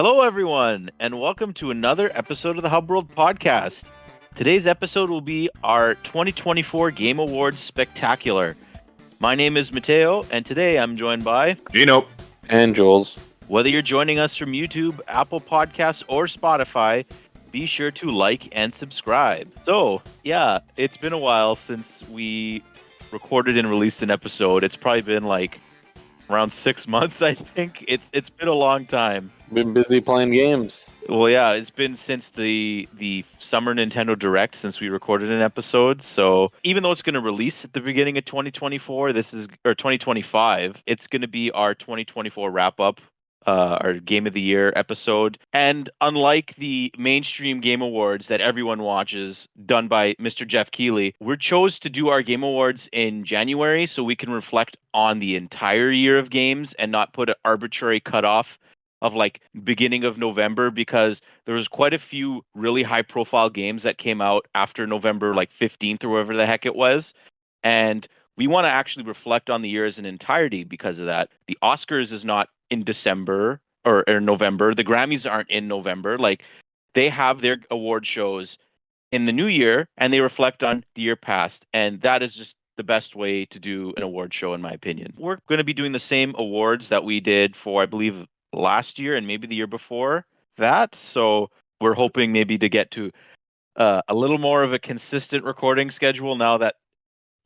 Hello, everyone, and welcome to another episode of the Hub World Podcast. Today's episode will be our 2024 Game Awards Spectacular. My name is Matteo, and today I'm joined by Gino and Jules. Whether you're joining us from YouTube, Apple Podcasts, or Spotify, be sure to like and subscribe. So, yeah, it's been a while since we recorded and released an episode. It's probably been like around 6 months, I think. It's been a long time. Been busy playing games. Well, yeah, it's been since the summer Nintendo Direct since we recorded an episode. So even though it's going to release at the beginning of 2024, or 2025, it's going to be our 2024 wrap up, our Game of the Year episode. And unlike the mainstream Game Awards that everyone watches, done by Mr. Jeff Keighley, we chose to do our Game Awards in January so we can reflect on the entire year of games and not put an arbitrary cutoff of like beginning of November, because there was quite a few really high profile games that came out after November like 15th or whatever the heck it was. And we want to actually reflect on the year as an entirety because of that. The Oscars is not in December or November. The Grammys aren't in November. Like, they have their award shows in the new year and they reflect on the year past. And that is just the best way to do an award show, in my opinion. We're going to be doing the same awards that we did for, I believe, last year and maybe the year before that. So we're hoping maybe to get to a little more of a consistent recording schedule now that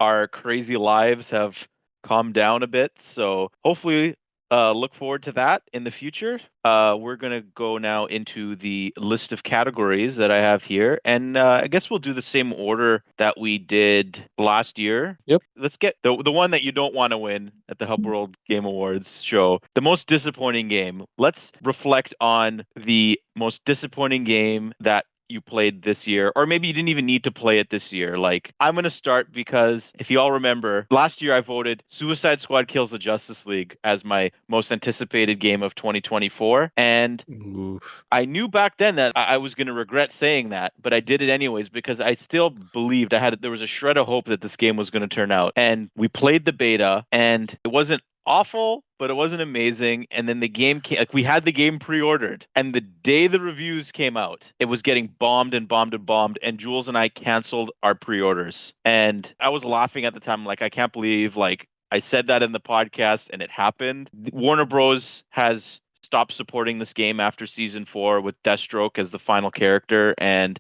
our crazy lives have calmed down a bit. So hopefully look forward to that in the future. We're going to go now into the list of categories that I have here. And I guess we'll do the same order that we did last year. Yep. Let's get the one that you don't want to win at the Hub World Game Awards show. The most disappointing game. Let's reflect on the most disappointing game that you played this year, or maybe you didn't even need to play it this year. Like, I'm going to start because if you all remember, last year I voted Suicide Squad Kills the Justice League as my most anticipated game of 2024. And Oof. I knew back then that I was going to regret saying that, but I did it anyways because I still believed there was a shred of hope that this game was going to turn out. And we played the beta, and it wasn't awful, but it wasn't amazing. And then the game came, like, we had the game pre-ordered, and the day the reviews came out, it was getting bombed and bombed and bombed, and Jules and I canceled our pre-orders. And I was laughing at the time, like, I can't believe, like, I said that in the podcast and it happened. Warner Bros. Has stopped supporting this game after season 4 with Deathstroke as the final character, and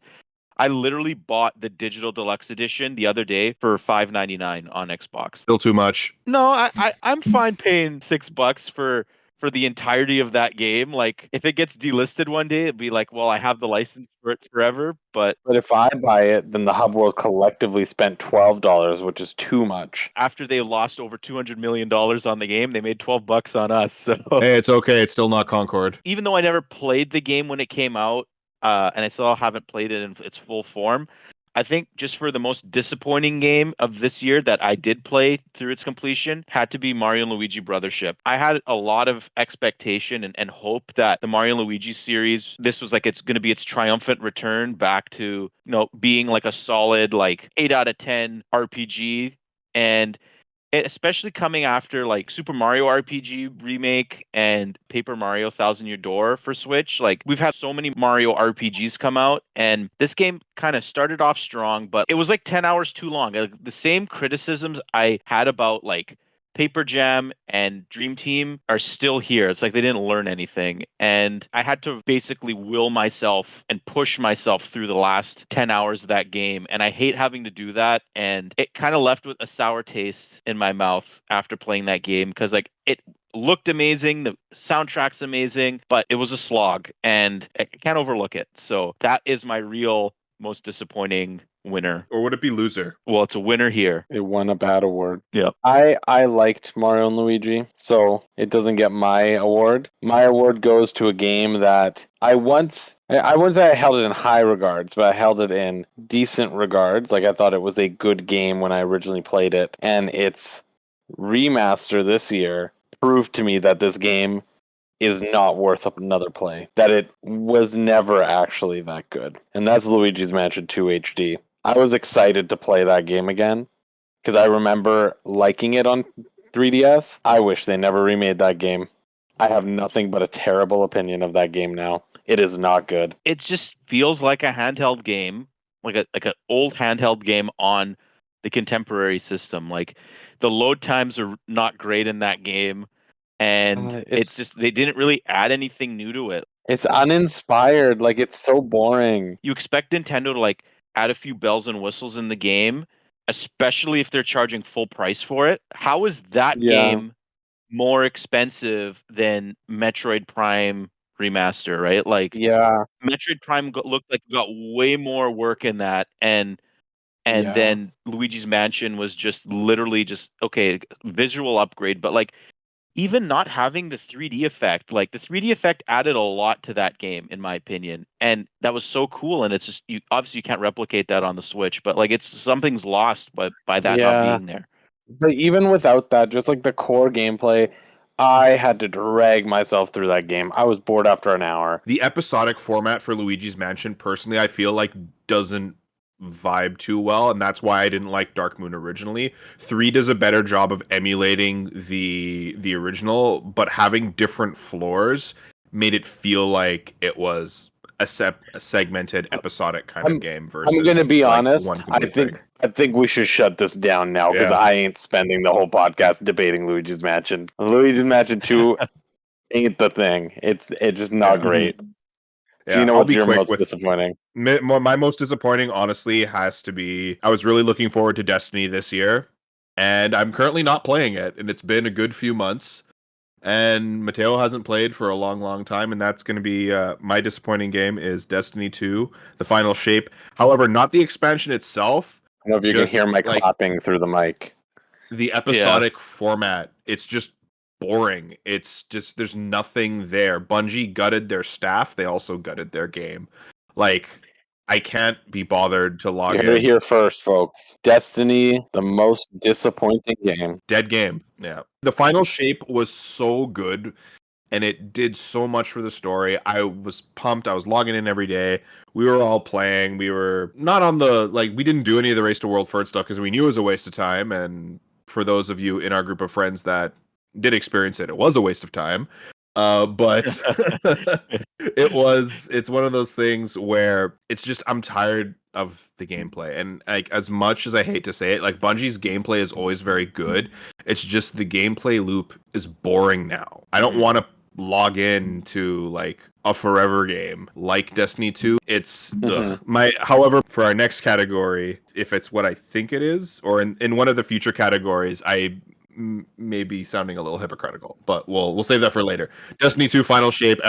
I literally bought the digital deluxe edition the other day for $5.99 on Xbox. Still too much. No, I'm fine paying $6 for the entirety of that game. Like, if it gets delisted one day, it'd be like, well, I have the license for it forever. But if I buy it, then the Hub World collectively spent $12, which is too much. After they lost over $200 million on the game, they made $12 on us. So Hey, it's okay. It's still not Concord. even though I never played the game when it came out, and I still haven't played it in its full form, I think just for the most disappointing game of this year that I did play through its completion had to be Mario and Luigi Brothership. I had a lot of expectation and hope that the Mario and Luigi series, this was like, it's going to be its triumphant return back to, being like a solid, like, 8 out of 10 RPG. And especially coming after like Super Mario RPG remake and Paper Mario Thousand Year Door for Switch. Like, we've had so many Mario RPGs come out, and this game kind of started off strong, but it was like 10 hours too long. Like, the same criticisms I had about like Paper Jam and Dream Team are still here. It's like they didn't learn anything. And I had to basically will myself and push myself through the last 10 hours of that game. And I hate having to do that. And it kind of left with a sour taste in my mouth after playing that game, because like, it looked amazing, the soundtrack's amazing, but it was a slog and I can't overlook it. So that is my real most disappointing winner. Or would it be loser? Well, it's a winner here. It won a bad award. Yeah. I liked Mario and Luigi, so it doesn't get my award. My award goes to a game that I wouldn't say I held it in high regards, but I held it in decent regards. Like, I thought it was a good game when I originally played it, and its remaster this year proved to me that this game is not worth another play, that it was never actually that good. And that's Luigi's Mansion 2 HD. I was excited to play that game again because I remember liking it on 3DS. I wish they never remade that game. I have nothing but a terrible opinion of that game now. It is not good. It just feels like a handheld game, like an old handheld game on the contemporary system. Like the load times are not great in that game, and it's It's just they didn't really add anything new to it. it's uninspired. Like it's so boring. You expect Nintendo to like add a few bells and whistles in the game, especially if they're charging full price for it. How is that Yeah, game more expensive than Metroid Prime remaster, right? Like yeah, Metroid Prime looked like it got way more work in that, and yeah, then Luigi's Mansion was just literally just okay, visual upgrade, but like even not having the 3D effect, like the 3D effect added a lot to that game, in my opinion, and that was so cool. And it's just you obviously you can't replicate that on the Switch, but like it's something's lost by that not yeah. being there. But even without that, just like the core gameplay, I had to drag myself through that game. I was bored after an hour. The episodic format for Luigi's Mansion, personally, I feel like doesn't vibe too well, and that's why I didn't like Dark Moon originally. 3 does a better job of emulating the original, but having different floors made it feel like it was a segmented episodic kind of I'm game I'm gonna versus be like honest. one complete thing. I think we should shut this down now because Yeah. I ain't spending the whole podcast debating Luigi's Mansion. Luigi's Mansion 2 ain't the thing. It's just not Yeah. great. Yeah, Gino, I'll what's be your quick most with disappointing? my most disappointing, honestly, has to be I was really looking forward to Destiny this year, and I'm currently not playing it, and it's been a good few months. And Matteo hasn't played for a long, long time, and that's going to be my disappointing game is Destiny 2, the final shape. However, not the expansion itself, I don't know if you can just hear my like clapping through the mic. the Yeah. episodic format. It's just boring. It's just there's nothing there. Bungie gutted their staff. They also gutted their game. Like I can't be bothered to You log heard it in. here first, folks. Destiny, the most disappointing game. Dead game. Yeah. The final shape was so good and it did so much for the story. I was pumped. I was logging in every day. We were all playing. We were not on the like we didn't do any of the Race to World First stuff because we knew it was a waste of time. And for those of you in our group of friends that did experience it, it was a waste of time. But it's one of those things where it's just I'm tired of the gameplay. And like as much as I hate to say it, like Bungie's gameplay is always very good. It's just the gameplay loop is boring now. I don't Mhm. want to log in to like a forever game like Destiny 2. It's Mhm. my however for our next category, if it's what I think it is, or in one of the future categories, I may be sounding a little hypocritical, but we'll save that for later. Destiny 2 Final Shape,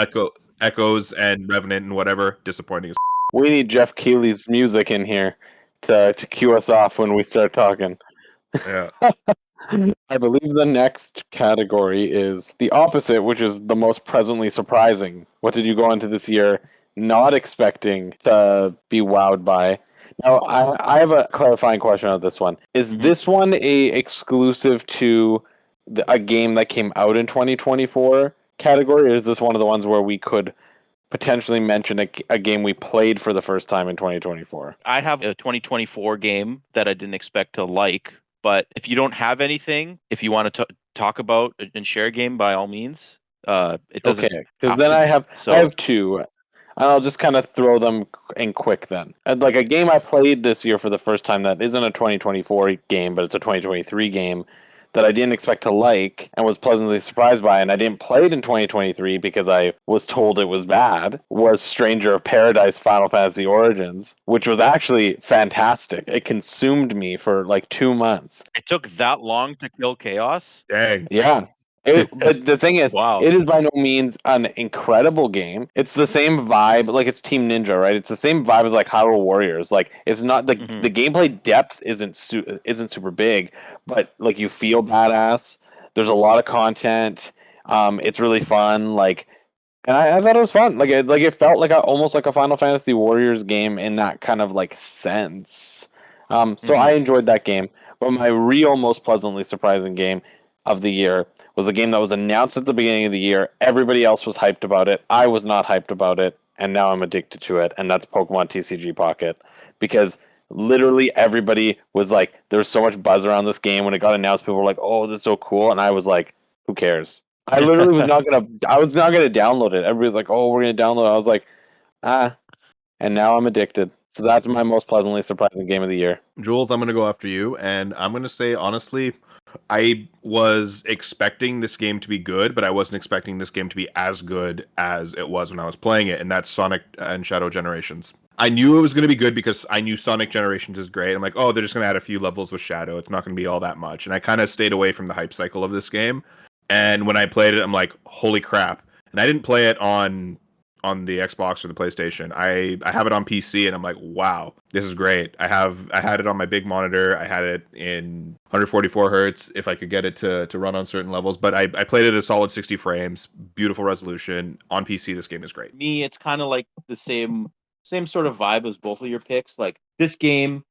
Echoes, and Revenant and whatever, disappointing as We need Jeff Keighley's music in here to cue us off when we start talking. yeah. I believe the next category is the opposite, which is the most presently surprising. What did you go into this year not expecting to be wowed by? Now, I have a clarifying question on this one. Is Mhm. this one a exclusive to a game that came out in 2024 category, or is this one of the ones where we could potentially mention a game we played for the first time in 2024? I have a 2024 game that I didn't expect to like, but if you don't have anything, if you want to talk about and share a game, by all means. It doesn't Okay, because have then to be. I So, have two, and I'll just kind of throw them in quick then. And like a game I played this year for the first time that isn't a 2024 game, but it's a 2023 game that I didn't expect to like and was pleasantly surprised by, and I didn't play it in 2023 because I was told it was bad, was Stranger of Paradise Final Fantasy Origins, which was actually fantastic. It consumed me for like 2 months. it took that long to kill Chaos. Dang. Yeah. But the thing is, Wow. it is by no means an incredible game. It's the same vibe, like it's Team Ninja, right? It's the same vibe as like Hyrule Warriors. Like it's not Hmm. the gameplay depth isn't super big, but like you feel badass. There's a lot of content. It's really fun. Like, and I thought it was fun. Like it felt like almost like a Final Fantasy Warriors game in that kind of like sense. So Hmm. I enjoyed that game. But my real most pleasantly surprising game of the year was a game that was announced at the beginning of the year. Everybody else was hyped about it. I was not hyped about it, and now I'm addicted to it. And that's Pokemon TCG Pocket, because literally everybody was like, there was so much buzz around this game when it got announced. People were like, "Oh, this is so cool," and I was like, "Who cares?" I literally was not gonna. I was not gonna download it. Everybody's like, "Oh, we're gonna download it." I was like, "Ah," and now I'm addicted. So that's my most pleasantly surprising game of the year. Jules, I'm going to go after you, and I'm going to say, honestly, I was expecting this game to be good, but I wasn't expecting this game to be as good as it was when I was playing it, and that's Sonic and Shadow Generations. I knew it was going to be good because I knew Sonic Generations is great. I'm like, oh, they're just going to add a few levels with Shadow. It's not going to be all that much. And I kind of stayed away from the hype cycle of this game. And when I played it, I'm like, holy crap. And I didn't play it on the Xbox or the PlayStation. I have it on PC and I'm like, wow, this is great. I had it on my big monitor. I had it in 144 hertz if I could get it to run on certain levels. But I played it at a solid 60 frames, beautiful resolution. On PC, this game is great. Me, it's kind of like the same sort of vibe as both of your picks. Like this game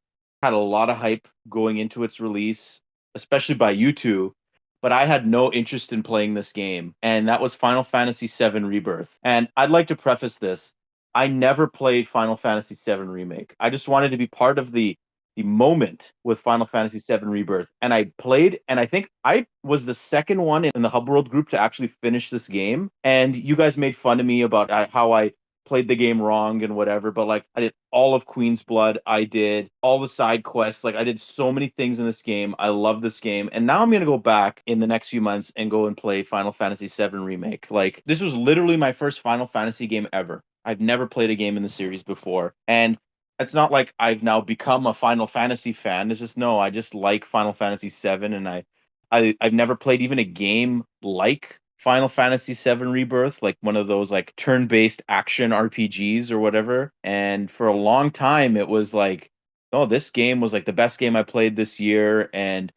had a lot of hype going into its release, especially by you two, but I had no interest in playing this game, and that was Final Fantasy VII Rebirth. And I'd like to preface this. I never played Final Fantasy VII Remake. I just wanted to be part of the moment with Final Fantasy VII Rebirth. And I played, and I think I was the second one in the Hub World group to actually finish this game. And you guys made fun of me about how I played the game wrong and whatever, but like I did all of Queen's Blood, I did all the side quests, like I did so many things in this game. I love this game. And now I'm going to go back in the next few months and go and play Final Fantasy VII Remake. Like this was literally my first Final Fantasy game ever. I've never played a game in the series before. And it's not like I've now become a Final Fantasy fan. It's just no, I just like Final Fantasy VII, and I've never played even a game like Final Fantasy VII Rebirth, like one of those like turn-based action RPGs or whatever. And for a long time, it was like, oh, this game was like the best game I played this year, and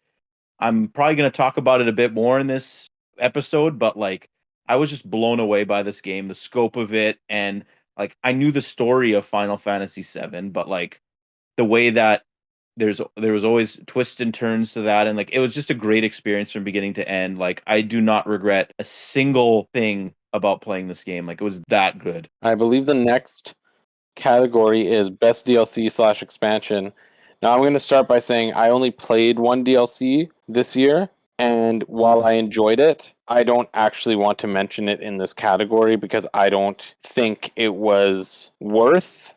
I'm probably going to talk about it a bit more in this episode, but like I was just blown away by this game, the scope of it, and like I knew the story of Final Fantasy VII, but like the way that there was always twists and turns to that, and like it was just a great experience from beginning to end. Like I do not regret a single thing about playing this game. Like it was that good. I believe the next category is best DLC slash expansion. Now I'm going to start by saying I only played one DLC this year, and while I enjoyed it, I don't actually want to mention it in this category because I don't think it was worth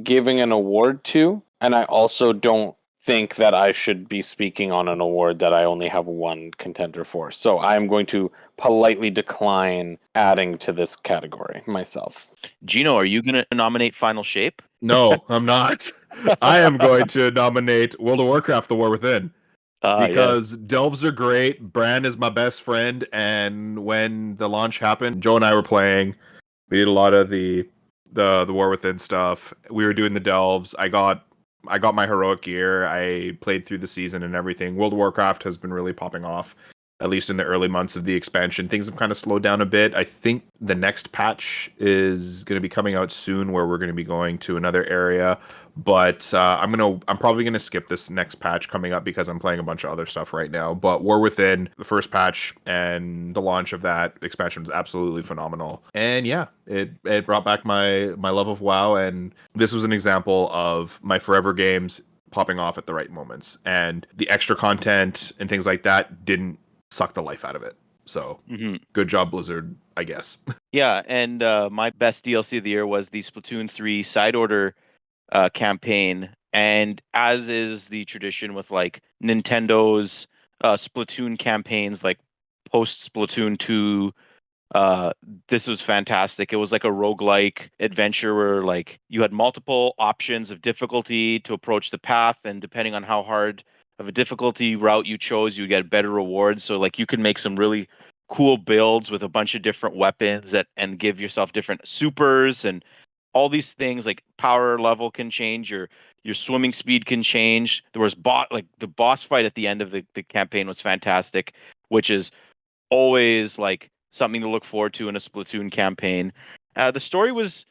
giving an award to, and I also don't think that I should be speaking on an award that I only have one contender for. So I'm going to politely decline adding to this category myself. Gino, are you going to nominate Final Shape? No, I'm not. I am going to nominate World of Warcraft: The War Within. Yes. Because delves are great. Bran is my best friend, and when the launch happened, Joe and I were playing. We did a lot of the War Within stuff. We were doing the delves. I got my heroic gear. I played through the season and everything. World of Warcraft has been really popping off, at least in the early months of the expansion. Things have kind of slowed down a bit. I think the next patch is going to be coming out soon, where we're going to be going to another area. But I'm probably gonna skip this next patch coming up because I'm playing a bunch of other stuff right now. But War Within, the first patch and the launch of that expansion was absolutely phenomenal. And yeah, it brought back my love of WoW, and this was an example of my forever games popping off at the right moments, and the extra content and things like that didn't suck the life out of it. So good job, Blizzard, I guess. Yeah, and my best DLC of the year was the Splatoon 3 side order campaign. And as is the tradition with like Nintendo's Splatoon campaigns, like post Splatoon 2, this was fantastic. It was like a roguelike adventure where like you had multiple options of difficulty to approach the path, and depending on how hard of a difficulty route you chose, you get better rewards. So like you can make some really cool builds with a bunch of different weapons that and give yourself different supers and all these things. Like power level can change, your swimming speed can change. There was like the boss fight at the end of the campaign was fantastic, which is always like something to look forward to in a Splatoon campaign. The story was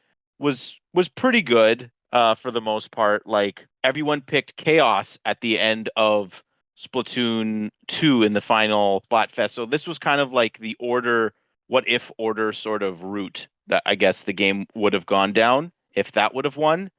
pretty good for the most part. Like everyone picked Chaos at the end of Splatoon 2 in the final Splatfest. So this was kind of like the order, what if order sort of route that I guess the game would have gone down if that would have won.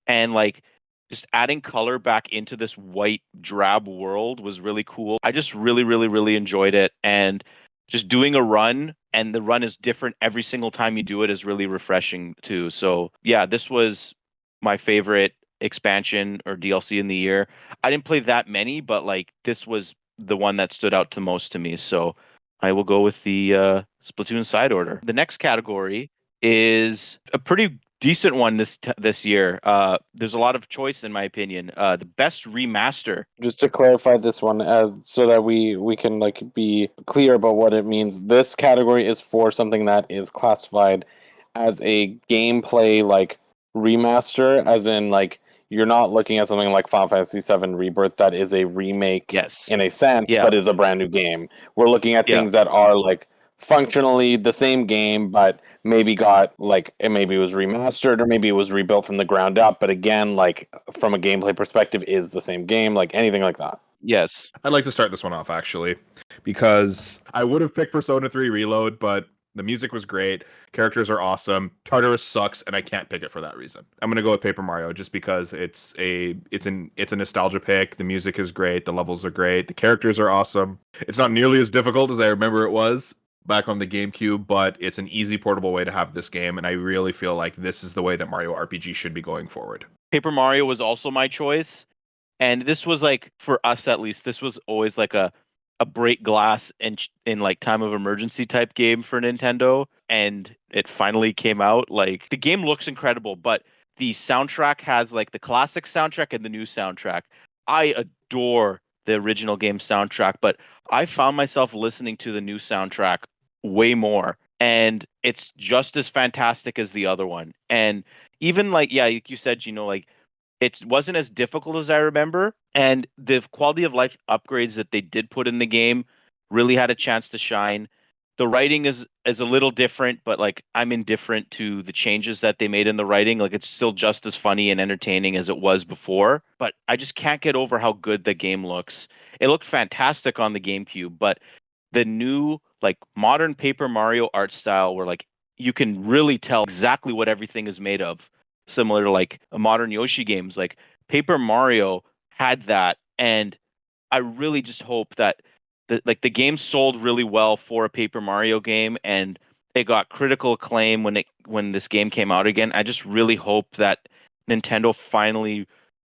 And like just adding color back into this white drab world was really cool. I just really, really, really enjoyed it. And just doing a run, and the run is different every single time you do it, is really refreshing too. So yeah, this was my favorite expansion or DLC in the year. I didn't play that many, but like this was the one that stood out the most to me. So I will go with the Splatoon side order. The next category is a pretty decent one this year. There's a lot of choice in my opinion. The best remaster. Just to clarify this one, as so that we can like be clear about what it means. This category is for something that is classified as a gameplay like remaster, as in like you're not looking at something like Final Fantasy VII Rebirth that is a remake Yes. in a sense, Yeah. but is a brand new game. We're looking at Yeah. things that are like functionally the same game, but maybe got like maybe it was remastered or maybe it was rebuilt from the ground up. But again, like from a gameplay perspective, is the same game, like anything like that. Yes. I'd like to start this one off actually, because I would have picked Persona 3 Reload, but the music was great, characters are awesome. Tartarus sucks, and I can't pick it for that reason. I'm gonna go with Paper Mario just because it's a nostalgia pick. The music is great, the levels are great, the characters are awesome. It's not nearly as difficult as I remember it was back on the GameCube, but it's an easy portable way to have this game, and I really feel like this is the way that Mario RPG should be going forward. Paper Mario was also my choice. And this was like, for us at least, this was always like a break glass in like time of emergency type game for Nintendo. And it finally came out. Like the game looks incredible, but the soundtrack has like the classic soundtrack and the new soundtrack. I adore the original game soundtrack, but I found myself listening to the new soundtrack way more. And it's just as fantastic as the other one. And even like, yeah, like you said, like it wasn't as difficult as I remember, and the quality of life upgrades that they did put in the game really had a chance to shine. The writing is a little different, but like I'm indifferent to the changes that they made in the writing. Like it's still just as funny and entertaining as it was before, but I just can't get over how good the game looks. It looked fantastic on the GameCube, but the new like modern Paper Mario art style where like you can really tell exactly what everything is made of, similar to like a modern Yoshi games. Like Paper Mario had that, and I really just hope that the game sold really well for a Paper Mario game, and it got critical acclaim when this game came out again. I just really hope that Nintendo finally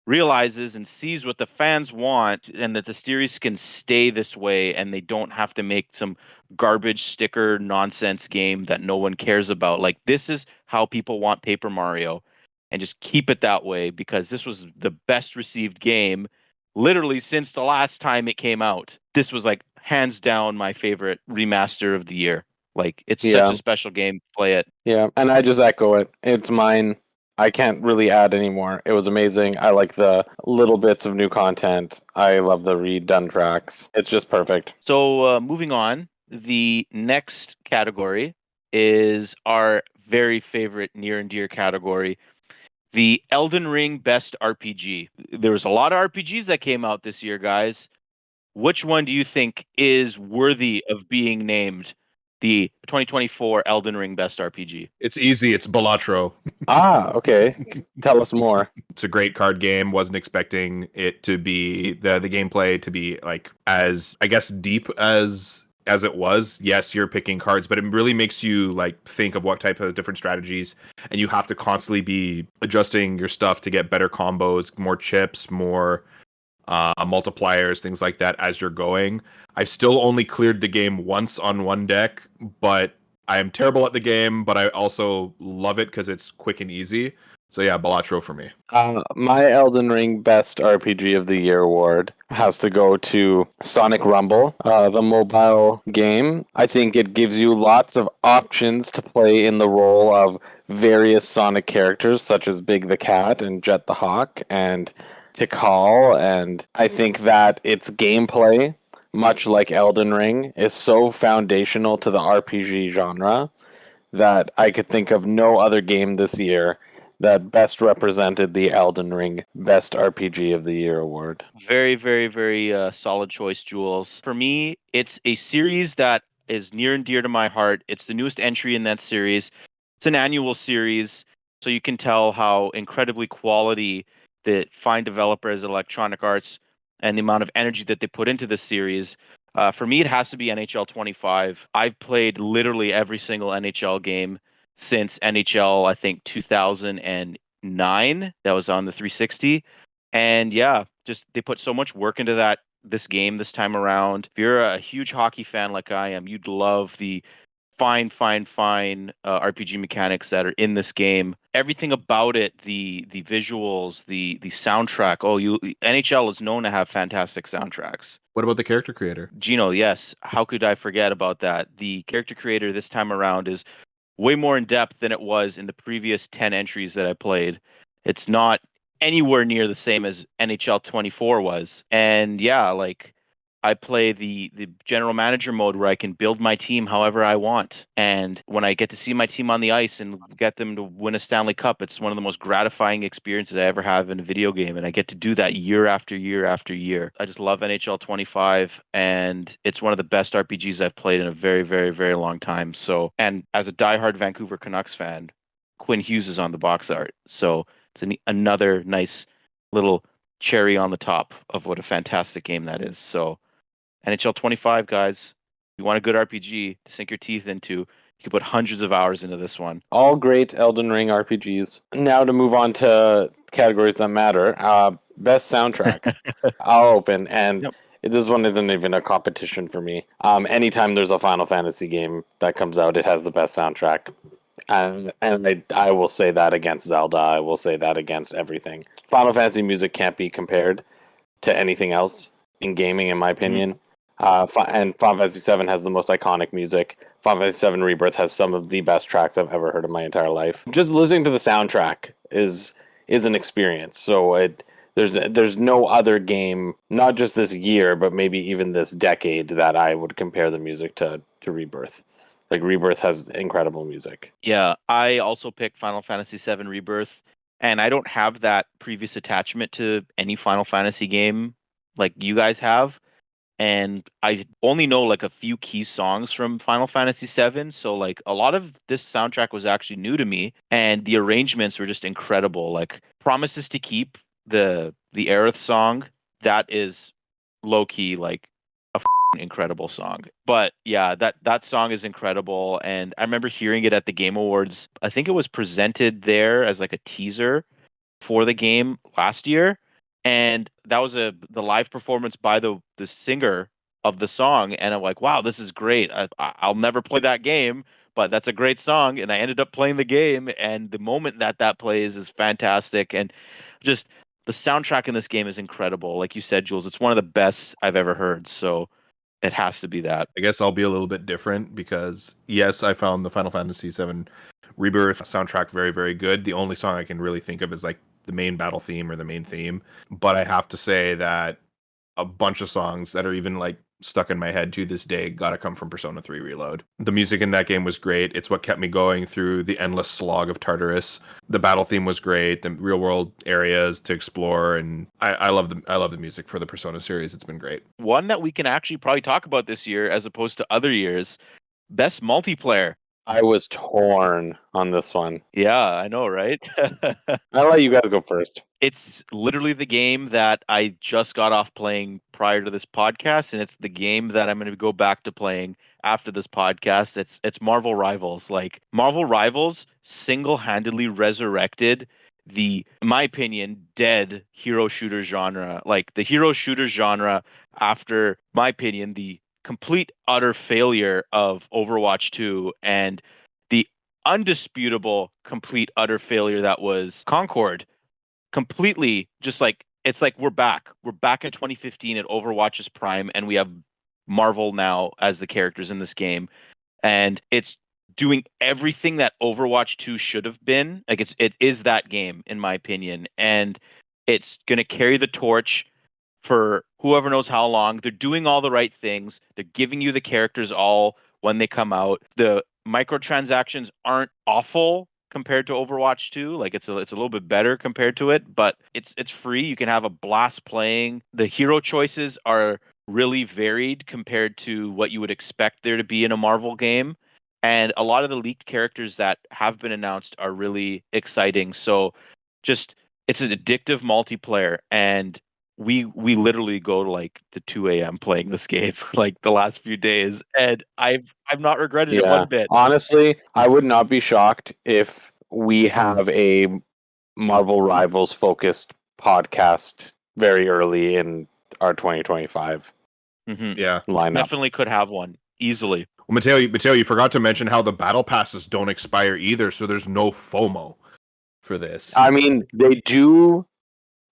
realizes and sees what the fans want, and that the series can stay this way and they don't have to make some garbage sticker nonsense game that no one cares about. Like this is how people want Paper Mario, and just keep it that way, because this was the best received game literally since the last time it came out. This was like hands down my favorite remaster of the year. Like it's such Yeah, a special game. Play it. yeah, and I just echo it. It's mine. I can't really add anymore. It was amazing. I like the little bits of new content. I love the redone tracks. It's just perfect. So moving on, the next category is our very favorite near and dear category, the Elden Ring Best RPG. There was a lot of RPGs that came out this year, guys. Which one do you think is worthy of being named the 2024 Elden Ring Best RPG? It's easy, it's Balatro. Ah, okay. Tell us more. It's a great card game. Wasn't expecting it to be the gameplay to be like as I guess deep as it was. Yes, you're picking cards, but it really makes you like think of what type of different strategies, and you have to constantly be adjusting your stuff to get better combos, more chips, more multipliers, things like that as you're going. I've still only cleared the game once on one deck, but I am terrible at the game, but I also love it because it's quick and easy. So yeah, Balatro for me. My Elden Ring Best RPG of the Year award has to go to Sonic Rumble, the mobile game. I think it gives you lots of options to play in the role of various Sonic characters, such as Big the Cat and Jet the Hawk and Tikal. And I think that its gameplay, much like Elden Ring, is so foundational to the RPG genre that I could think of no other game this year that best represented the Elden Ring Best RPG of the Year award. Very, very, very solid choice, Jules. For me, it's a series that is near and dear to my heart. It's the newest entry in that series. It's an annual series, so you can tell how incredibly quality the fine developers at Electronic Arts and the amount of energy that they put into this series. For me, it has to be NHL 25. I've played literally every single NHL game since NHL, I think 2009. That was on the 360. And yeah, just they put so much work into this game this time around. If you're a huge hockey fan like I am, you'd love the fine RPG mechanics that are in this game. Everything about it, the visuals, the soundtrack. Oh, NHL is known to have fantastic soundtracks. What about the character creator? Gino, yes. How could I forget about that? The character creator this time around is way more in depth than it was in the previous 10 entries that I played. It's not anywhere near the same as NHL 24 was. And yeah, like I play the general manager mode where I can build my team however I want. And when I get to see my team on the ice and get them to win a Stanley Cup, it's one of the most gratifying experiences I ever have in a video game. And I get to do that year after year after year. I just love NHL 25, and it's one of the best RPGs I've played in a very, very, very long time. So, and as a diehard Vancouver Canucks fan, Quinn Hughes is on the box art. So it's another nice little cherry on the top of what a fantastic game that is. So NHL 25, guys, you want a good RPG to sink your teeth into, you can put hundreds of hours into this one. All great Elden Ring RPGs. Now to move on to categories that matter. Best soundtrack. I'll open, and Yep. this one isn't even a competition for me. Anytime there's a Final Fantasy game that comes out, it has the best soundtrack. And I will say that against Zelda. I will say that against everything. Final Fantasy music can't be compared to anything else in gaming, in my opinion. And Final Fantasy VII has the most iconic music. Final Fantasy VII Rebirth has some of the best tracks I've ever heard in my entire life. Just listening to the soundtrack is an experience. So there's no other game, not just this year, but maybe even this decade, that I would compare the music to Rebirth. Like Rebirth has incredible music. Yeah, I also picked Final Fantasy VII Rebirth, and I don't have that previous attachment to any Final Fantasy game like you guys have. And I only know like a few key songs from Final Fantasy VII, so like a lot of this soundtrack was actually new to me, and the arrangements were just incredible. Like Promises to Keep, the Aerith song, that is low key like a incredible song. But yeah, that song is incredible, and I remember hearing it at the Game Awards. I think it was presented there as like a teaser for the game last year, and that was the live performance by the singer of the song, and I'm like, wow, this is great. I'll never play that game, but that's a great song, and I ended up playing the game, and the moment that plays is fantastic, and just the soundtrack in this game is incredible. Like you said, Jules, it's one of the best I've ever heard, so it has to be that. I guess I'll be a little bit different because yes, I found the Final Fantasy VII Rebirth soundtrack very, very good. The only song I can really think of is like the main battle theme or the main theme. But I have to say that a bunch of songs that are even like stuck in my head to this day gotta come from Persona 3 Reload. The music in that game was great. It's what kept me going through the endless slog of Tartarus. The battle theme was great. The real world areas to explore, and I love the music for the Persona series. It's been great. One that we can actually probably talk about this year as opposed to other years, best multiplayer. I was torn on this one. Yeah, I know, right? I'll let you guys go first. It's literally the game that I just got off playing prior to this podcast, and it's the game that I'm going to go back to playing after this podcast. It's Marvel Rivals. Like Marvel Rivals single-handedly resurrected the, in my opinion, dead hero shooter genre. Like the hero shooter genre after, my opinion, the complete utter failure of Overwatch 2 and the undisputable complete utter failure that was Concord. Completely just like it's like we're back. We're back in 2015 at Overwatch's prime, and we have Marvel now as the characters in this game, and it's doing everything that Overwatch 2 should have been. Like it is that game in my opinion, and it's gonna carry the torch for whoever knows how long. They're doing all the right things. They're giving you the characters all when they come out. The microtransactions aren't awful compared to Overwatch 2. Like it's a little bit better compared to it, but it's free. You can have a blast playing. The hero choices are really varied compared to what you would expect there to be in a Marvel game. And a lot of the leaked characters that have been announced are really exciting. So just it's an addictive multiplayer, and we literally go to like to 2 a.m. playing this game like the last few days, and I've not regretted it Yeah. one bit. Honestly, I would not be shocked if we have a Marvel Rivals focused podcast very early in our 2025 Hmm. Yeah. lineup. Definitely could have one easily. Well, Mateo, you forgot to mention how the battle passes don't expire either, so there's no FOMO for this. I mean, they do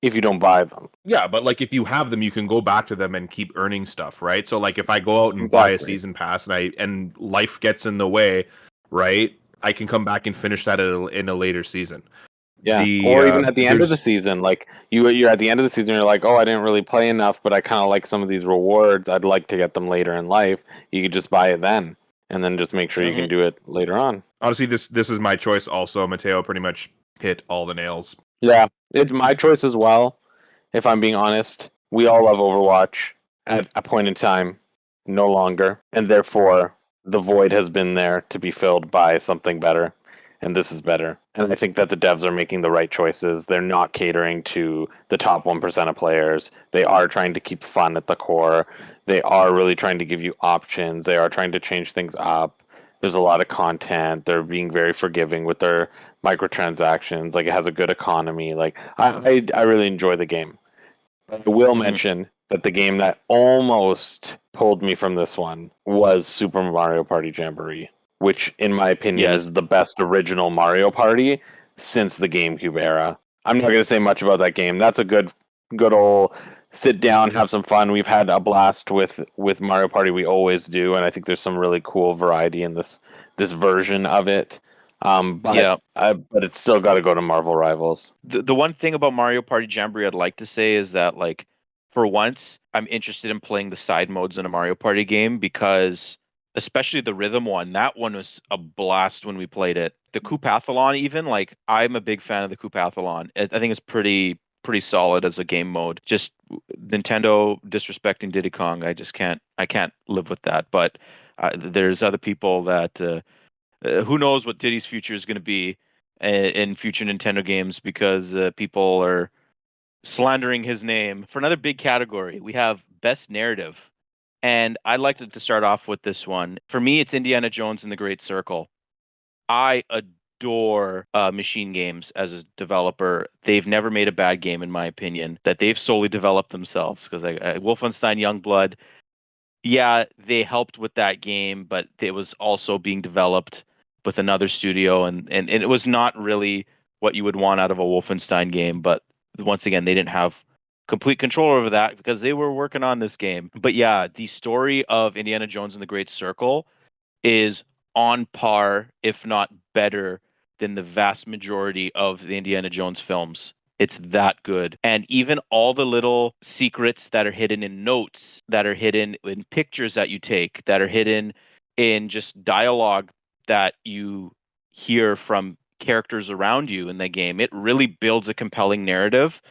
if you don't buy them. Yeah, but like if you have them, you can go back to them and keep earning stuff, right? So like if I go out and buy a Exactly. season pass and life gets in the way, right? I can come back and finish that in a later season. Yeah. Or even at the end of the There's season, like you're at the end of the season, you're like, oh, I didn't really play enough, but I kind of like some of these rewards. I'd like to get them later in life. You could just buy it then, and then just make sure you Hmm. can do it later on. honestly this is my choice also. Mateo pretty much hit all the nails. Yeah, it's my choice as well. If I'm being honest, we all love Overwatch at a point in time, no longer, and therefore the void has been there to be filled by something better, and this is better. And I think that the devs are making the right choices. They're not catering to the top 1% of players. They are trying to keep fun at the core. They are really trying to give you options. They are trying to change things up. There's a lot of content. They're being very forgiving with their microtransactions. Like it has a good economy. Like I really enjoy the game. I will Hmm. mention that the game that almost pulled me from this one was Super Mario Party Jamboree, which, in my opinion, Yes. is the best original Mario Party since the GameCube era. I'm not going to say much about that game. That's a good old sit down, have some fun. We've had a blast with Mario Party. We always do, and I think there's some really cool variety in this version of it. Yeah. But it's still got to go to Marvel Rivals. The one thing about Mario Party Jamboree I'd like to say is that like for once I'm interested in playing the side modes in a Mario Party game because especially the rhythm one, that one was a blast when we played it. The Koopathlon even, like I'm a big fan of the Koopathlon. I think it's pretty solid as a game mode. Just Nintendo disrespecting Diddy Kong, I can't live with that. But there's other people that who knows what Diddy's future is going to be in future Nintendo games because people are slandering his name. For another big category, we have Best Narrative. And I'd like to start off with this one. For me, it's Indiana Jones and the Great Circle. I adore Machine Games as a developer. They've never made a bad game, in my opinion, that they've solely developed themselves. Because Wolfenstein Youngblood, yeah, they helped with that game, but it was also being developed with another studio, and it was not really what you would want out of a Wolfenstein game. But once again, they didn't have complete control over that because they were working on this game. But yeah, the story of Indiana Jones and the Great Circle is on par, if not better, than the vast majority of the Indiana Jones films. It's that good. And even all the little secrets that are hidden in notes, that are hidden in pictures that you take, that are hidden in just dialogue that you hear from characters around you in the game, it really builds a compelling narrative.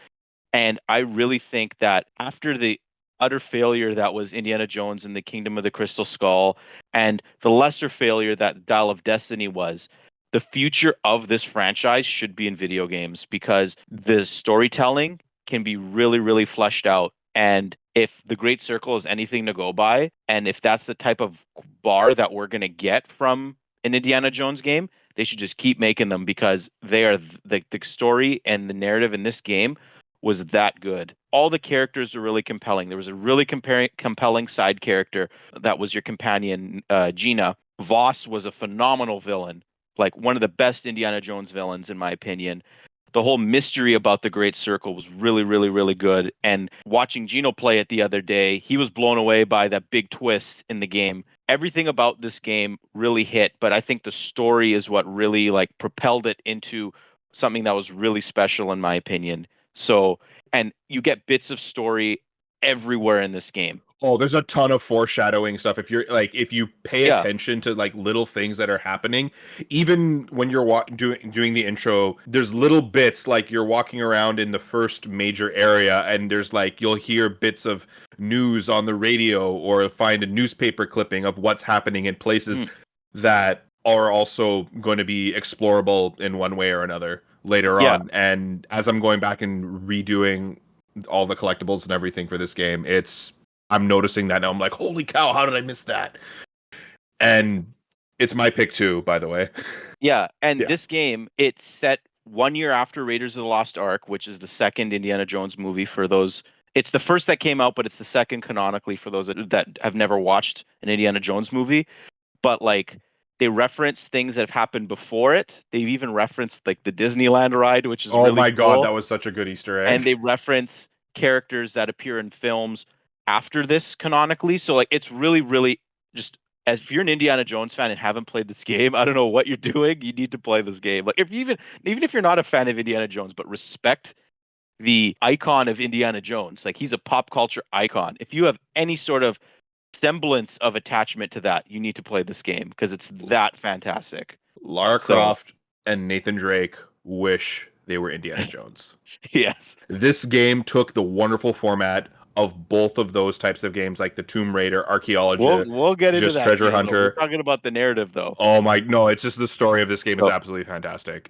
And I really think that after the utter failure that was Indiana Jones and the Kingdom of the Crystal Skull, and the lesser failure that Dial of Destiny was, the future of this franchise should be in video games because the storytelling can be really, really fleshed out. And if the Great Circle is anything to go by, and if that's the type of bar that we're going to get from an Indiana Jones game, they should just keep making them because they are the story and the narrative in this game was that good. All the characters are really compelling. There was a really compelling side character that was your companion, Gina. Voss was a phenomenal villain, like one of the best Indiana Jones villains, in my opinion. The whole mystery about the Great Circle was really, really, really good. And watching Gino play it the other day, he was blown away by that big twist in the game. Everything about this game really hit, but I think the story is what really like propelled it into something that was really special, in my opinion. So, and you get bits of story everywhere in this game. Oh, there's a ton of foreshadowing stuff. If you pay Yeah. attention to like little things that are happening, even when you're doing the intro, there's little bits like you're walking around in the first major area, and there's like you'll hear bits of news on the radio or find a newspaper clipping of what's happening in places Mm. that are also going to be explorable in one way or another later Yeah. on. And as I'm going back and redoing all the collectibles and everything for this game. I'm noticing that now. I'm like, holy cow, how did I miss that? And it's my pick too, by the way. Yeah, and Yeah. this game, it's set 1 year after Raiders of the Lost Ark, which is the second Indiana Jones movie for those. It's the first that came out, but it's the second canonically for those that have never watched an Indiana Jones movie. But like they reference things that have happened before it. They've even referenced like the Disneyland ride, which is Oh really my god, cool. that was such a good Easter egg. And they reference characters that appear in films after this canonically. So like it's really, really just as if you're an Indiana Jones fan and haven't played this game, I don't know what you're doing. You need to play this game. Like if you even if you're not a fan of Indiana Jones, but respect the icon of Indiana Jones, like he's a pop culture icon. If you have any sort of semblance of attachment to that, you need to play this game because it's that fantastic. Lara So Croft and Nathan Drake wish they were Indiana Jones. yes, This game took the wonderful format of both of those types of games, like the Tomb Raider, we'll Archaeology, we'll get into just that Treasure game, but we're Hunter. talking about the narrative though. Oh my, no, it's just the story of this game is So absolutely fantastic.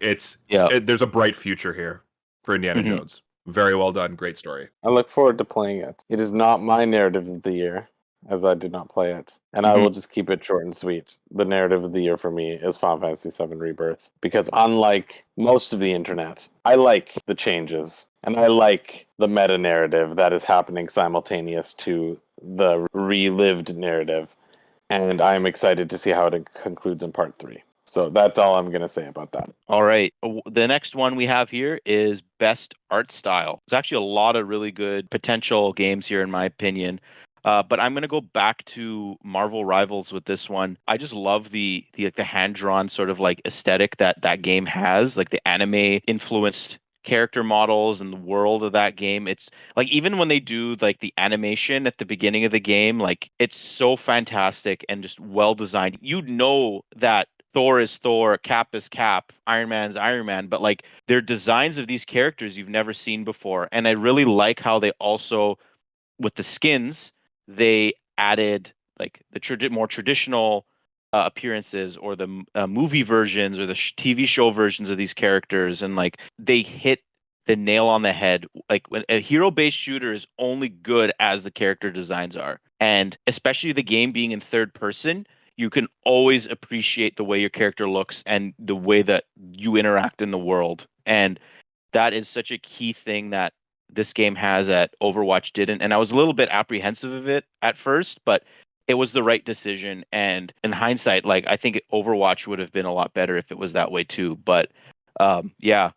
yeah. There's a bright future here for Indiana Mhm. Jones. Very well done, great story. I look forward to playing it. It is not my narrative of the year, as I did not play it. And I Mhm. will just keep it short and sweet. The narrative of the year for me is Final Fantasy VII Rebirth. Because unlike most of the internet, I like the changes. And I like the meta narrative that is happening simultaneous to the relived narrative. And I'm excited to see how it concludes in part 3. So that's all I'm going to say about that. All right. The next one we have here is best art style. There's actually a lot of really good potential games here, in my opinion. But I'm going to go back to Marvel Rivals with this one. I just love the hand drawn sort of like aesthetic that game has, like the anime influenced character models and the world of that game. It's like even when they do like the animation at the beginning of the game, like it's so fantastic and just well designed. You know that Thor is Thor, Cap is Cap, Iron Man's Iron Man, but like they're designs of these characters you've never seen before. And I really like how they also, with the skins, they added like the more traditional appearances or the movie versions or the TV show versions of these characters. And like they hit the nail on the head. Like when a hero based shooter is only good as the character designs are. And especially the game being in third person, you can always appreciate the way your character looks and the way that you interact in the world. And that is such a key thing that this game has that Overwatch didn't. And I was a little bit apprehensive of it at first, but it was the right decision. And in hindsight, like I think Overwatch would have been a lot better if it was that way too. But yeah,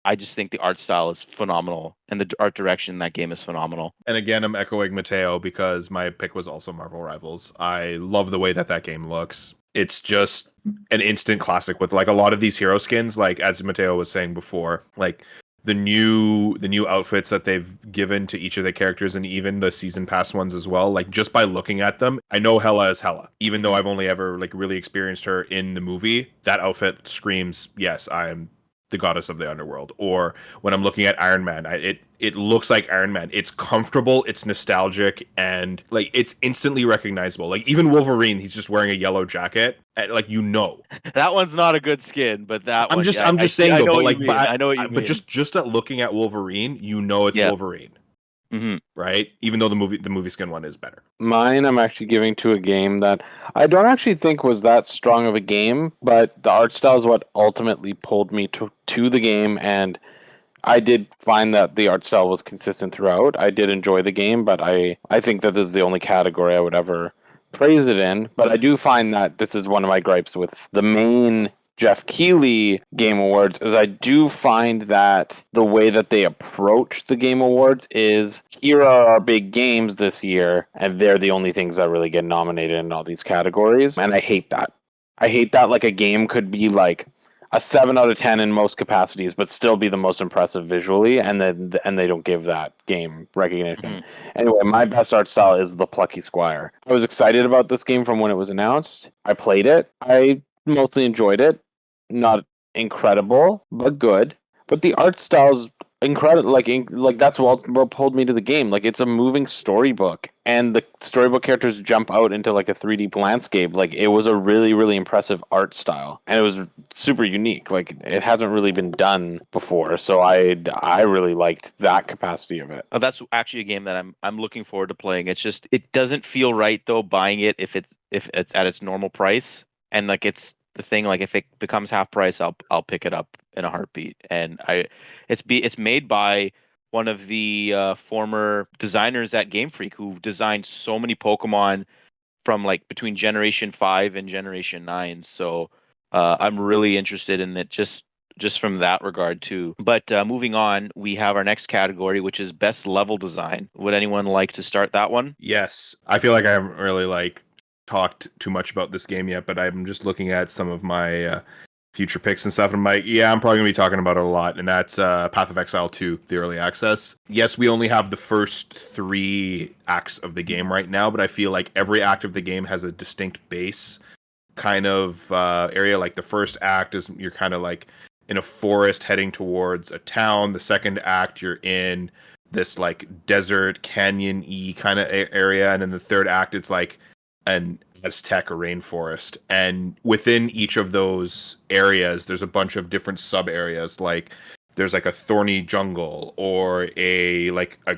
I just think the art style is phenomenal and the art direction in that game is phenomenal. And again, I'm echoing Matteo because my pick was also Marvel Rivals. I love the way that game looks. It's just an instant classic with like a lot of these hero skins, like as Matteo was saying before, like the new outfits that they've given to each of the characters and even the season pass ones as well. Like just by looking at them, I know Hela is Hela. Even though I've only ever like really experienced her in the movie, that outfit screams, yes, I'm the goddess of the underworld. Or when I'm looking at Iron Man, it looks like Iron Man. It's comfortable, it's nostalgic, and like it's instantly recognizable. Like even Wolverine, he's just wearing a yellow jacket, and, like you know. That one's not a good skin, but that I'm one, just yeah, I'm I just see. saying I though, know but what you like mean. I know what you but mean. just at looking at Wolverine, you know it's Yeah. Wolverine, Hmm. right? Even though the movie skin one is better. Mine, I'm actually giving to a game that I don't actually think was that strong of a game, but the art style is what ultimately pulled me to the game, and I did find that the art style was consistent throughout. I did enjoy the game, but I think that this is the only category I would ever praise it in. But I do find that this is one of my gripes with the main Jeff Keighley Game Awards is I do find that the way that they approach the Game Awards is here are our big games this year, and they're the only things that really get nominated in all these categories. And I hate that. I hate that like a game could be like a 7 out of 10 in most capacities, but still be the most impressive visually, and they don't give that game recognition. Hmm. Anyway, my best art style is the Plucky Squire. I was excited about this game from when it was announced. I played it. I mostly enjoyed it. Not incredible, but good. But the art style's incredible. Like that's what pulled me to the game. Like it's a moving storybook, and the storybook characters jump out into like a 3D landscape. Like it was a really really impressive art style, and it was super unique. Like it hasn't really been done before, so I really liked that capacity of it. That's actually a game that I'm looking forward to playing. It's just it doesn't feel right though buying it if it's at its normal price, and like it's the thing, like if it becomes half price, I'll pick it up in a heartbeat. And it's made by one of the former designers at Game Freak who designed so many Pokemon from like between Generation 5 and Generation 9. So I'm really interested in it just from that regard too. But moving on, we have our next category, which is best level design. Would anyone like to start that one? Yes, I feel like I haven't really like talked too much about this game yet, but I'm just looking at some of my future picks and stuff, and I'm like, yeah, I'm probably gonna be talking about it a lot, and that's Path of Exile 2, the early access. Yes, we only have the first 3 acts of the game right now, but I feel like every act of the game has a distinct base kind of area. Like the first act is you're kind of like in a forest heading towards a town. The second act you're in this like desert canyon-y kind of area, and then the third act it's like an Aztec or rainforest. And within each of those areas, there's a bunch of different sub areas. Like there's like a thorny jungle or a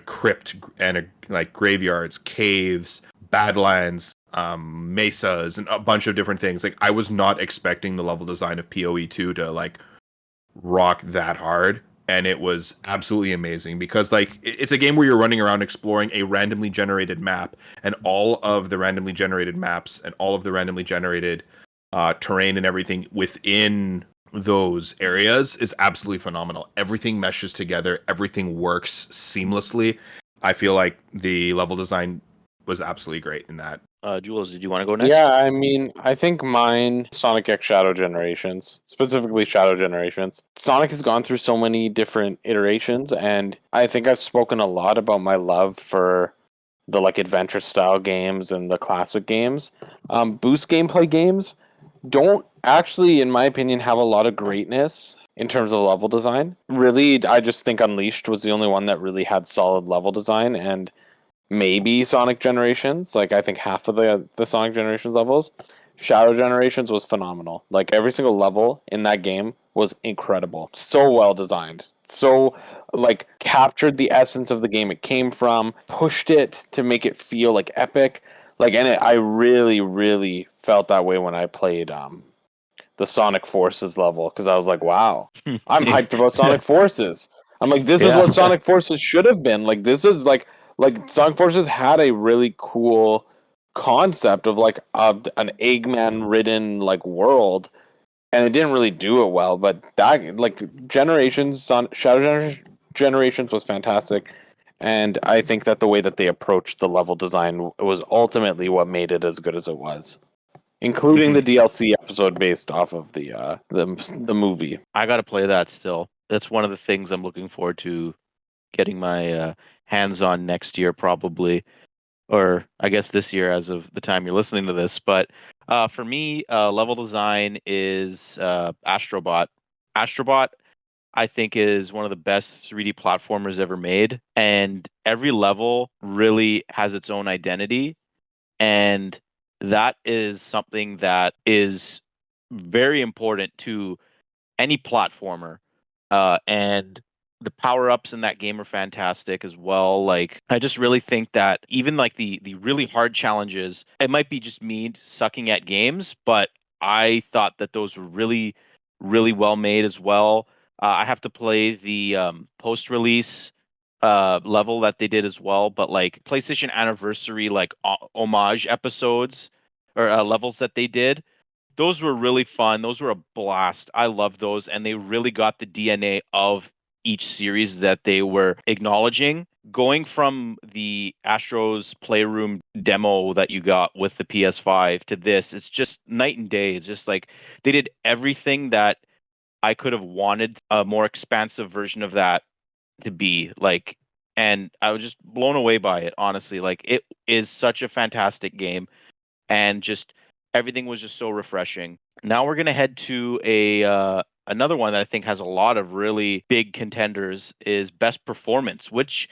crypt and like graveyards, caves, badlands, mesas, and a bunch of different things. Like I was not expecting the level design of PoE2 to like rock that hard, and it was absolutely amazing because like it's a game where you're running around exploring a randomly generated map, and all of the randomly generated maps and all of the randomly generated terrain and everything within those areas is absolutely phenomenal. Everything meshes together, everything works seamlessly. I feel like the level design was absolutely great in that. Jules, did you want to go next? Yeah, I mean, I think mine Sonic X Shadow Generations, specifically Shadow Generations. Sonic has gone through so many different iterations, and I think I've spoken a lot about my love for the like adventure style games and the classic games. Boost gameplay games don't actually, in my opinion, have a lot of greatness in terms of level design. Really, I just think Unleashed was the only one that really had solid level design, and maybe Sonic Generations. Like I think half of the Sonic Generations levels. Shadow Generations was phenomenal. Like every single level in that game was incredible. So well designed. So like captured the essence of the game it came from, pushed it to make it feel like epic. Like I really really felt that way when I played the Sonic Forces level because I was like, wow, I'm hyped about Sonic Forces. I'm like, this is Yeah. what Sonic Forces should have been. Like this is like Sonic Forces had a really cool concept of like an Eggman ridden like world, and it didn't really do it well. But that like Generations was fantastic. And I think that the way that they approached the level design was ultimately what made it as good as it was, including the Mhm. DLC episode based off of the movie. I got to play that still. That's one of the things I'm looking forward to getting my hands on next year, probably, or I guess this year as of the time you're listening to this. But for me, level design is Astrobot. Astrobot, I think, is one of the best 3D platformers ever made, and every level really has its own identity, and that is something that is very important to any platformer. And the power ups in that game are fantastic as well. Like I just really think that even like the really hard challenges, it might be just me sucking at games, but I thought that those were really well made as well. I have to play the post release level that they did as well, but like PlayStation Anniversary like homage episodes or levels that they did, those were really fun. Those were a blast. I love those, and they really got the DNA of each series that they were acknowledging. Going from the Astros Playroom demo that you got with the PS5 to this, it's just night and day. It's just like they did everything that I could have wanted a more expansive version of that to be like. And I was just blown away by it, honestly. Like it is such a fantastic game, and just everything was just so refreshing. Now we're gonna head to a another one that I think has a lot of really big contenders is best performance. Which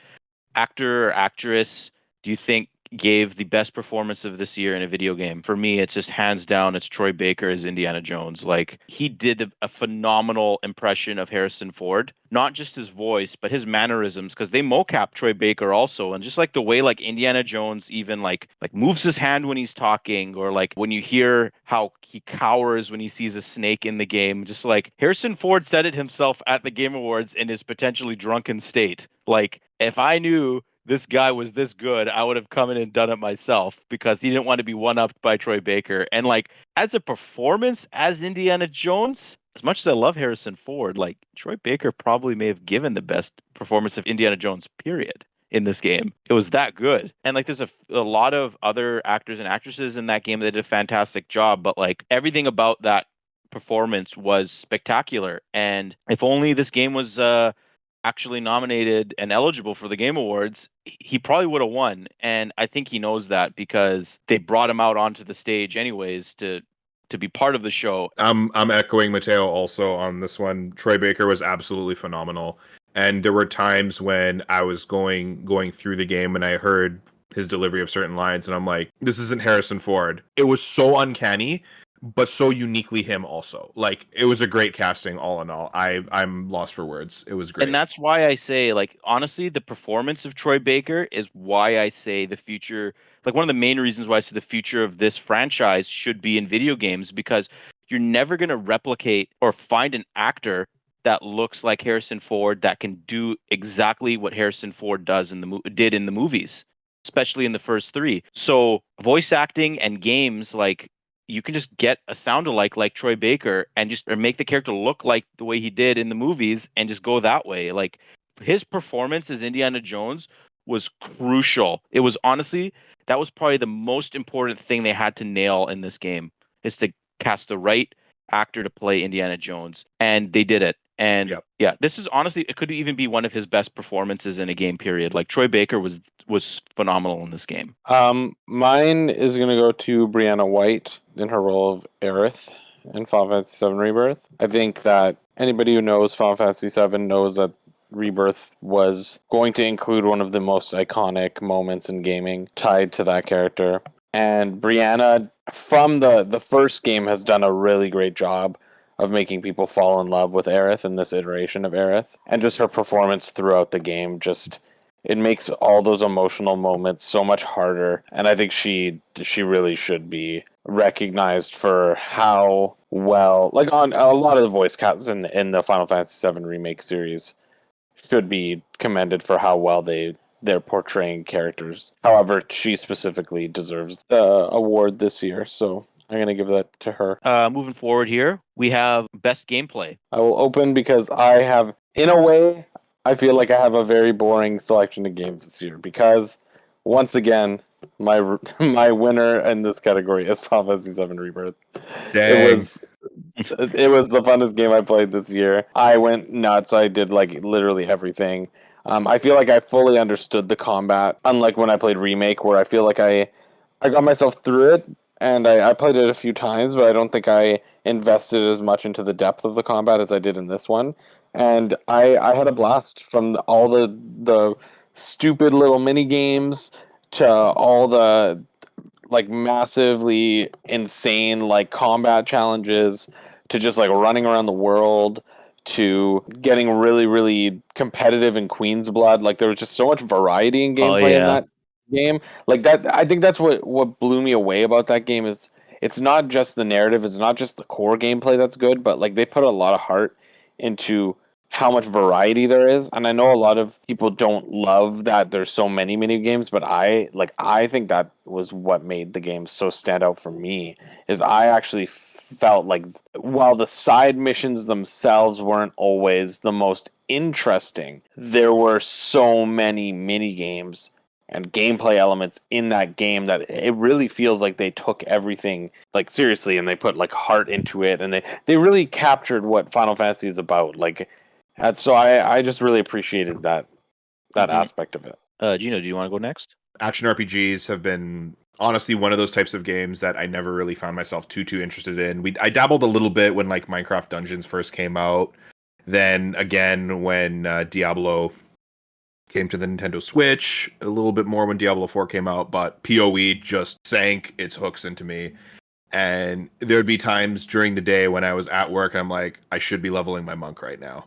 actor or actress do you think gave the best performance of this year in a video game? For me, it's just hands down, it's Troy Baker as Indiana Jones. Like, he did a phenomenal impression of Harrison Ford, not just his voice, but his mannerisms, because they mocap Troy Baker also. And just like the way like Indiana Jones even like moves his hand when he's talking, or like when you hear how he cowers when he sees a snake in the game, just like Harrison Ford said it himself at the Game Awards in his potentially drunken state. Like, if I knew this guy was this good, I would have come in and done it myself, because he didn't want to be one-upped by Troy Baker. And like, as a performance as Indiana Jones, as much as I love Harrison Ford, like, Troy Baker probably may have given the best performance of Indiana Jones, period, in this game. It was that good. And like, there's a lot of other actors and actresses in that game that did a fantastic job, but like, everything about that performance was spectacular. And if only this game was actually nominated and eligible for the Game Awards, he probably would have won. And I think he knows that, because they brought him out onto the stage anyways to be part of the show. I'm echoing Matteo also on this one. Troy Baker was absolutely phenomenal. And there were times when I was going through the game and I heard his delivery of certain lines and I'm like, this isn't Harrison Ford. It was so uncanny, but so uniquely him also. Like, it was a great casting all in all. I'm lost for words. It was And great. that's why I say, like, honestly, the performance of Troy Baker is why I say the future, like, one of the main reasons why I say the future of this franchise should be in video games, because you're never going to replicate or find an actor that looks like Harrison Ford that can do exactly what Harrison Ford does did in the movies, especially in the first three. So voice acting and games, like, you can just get a sound alike like Troy Baker and just or make the character look like the way he did in the movies and just go that way. Like, his performance as Indiana Jones was crucial. It was honestly, that was probably the most important thing they had to nail in this game, is to cast the right actor to play Indiana Jones. And they did it. And Yep. yeah, this is honestly, it could even be one of his best performances in a game period. Like, Troy Baker was phenomenal in this game. Mine is gonna go to Brianna White in her role of Aerith in Final Fantasy VII Rebirth. I think that anybody who knows Final Fantasy VII knows that Rebirth was going to include one of the most iconic moments in gaming tied to that character. And Brianna, from the first game, has done a really great job of making people fall in love with Aerith in this iteration of Aerith. And just her performance throughout the game, just it makes all those emotional moments so much harder. And I think she really should be recognized for how well, like, on a lot of the voice casts in the Final Fantasy VII Remake series should be commended for how well they're portraying characters. However, she specifically deserves the award this year, so I'm going to give that to her. Moving forward here, we have best gameplay. I will open because I have, in a way, I feel like I have a very boring selection of games this year because, once again, my my winner in this category is Final Fantasy VII Rebirth. It Dang. was it was the funnest game I played this year. I went nuts. I did like literally everything. I feel like I fully understood the combat, unlike when I played Remake, where I feel like I got myself through it and I played it a few times, but I don't think I invested as much into the depth of the combat as I did in this one. And I had a blast from all the stupid little mini games to all the like massively insane like combat challenges to just like running around the world to getting really competitive in Queen's Blood. Like, there was just so much variety in Oh gameplay in yeah. that game. Like, that I think that's what blew me away about that game is it's not just the narrative, it's not just the core gameplay that's good, but like they put a lot of heart into how much variety there is. And I know a lot of people don't love that there's so many mini games, but I think that was what made the game so stand out for me is I actually felt like while the side missions themselves weren't always the most interesting, there were so many mini games and gameplay elements in that game that it really feels like they took everything like seriously and they put like heart into it and they really captured what Final Fantasy is about. Like, and so I just really appreciated that Mhm. aspect of it. Gino, do you want to go next? Action RPGs have been honestly one of those types of games that I never really found myself too interested in. I dabbled a little bit when like Minecraft Dungeons first came out. Then again when Diablo came to the Nintendo Switch, a little bit more when Diablo 4 came out, but PoE just sank its hooks into me. And there'd be times during the day when I was at work and I'm like, I should be leveling my monk right now.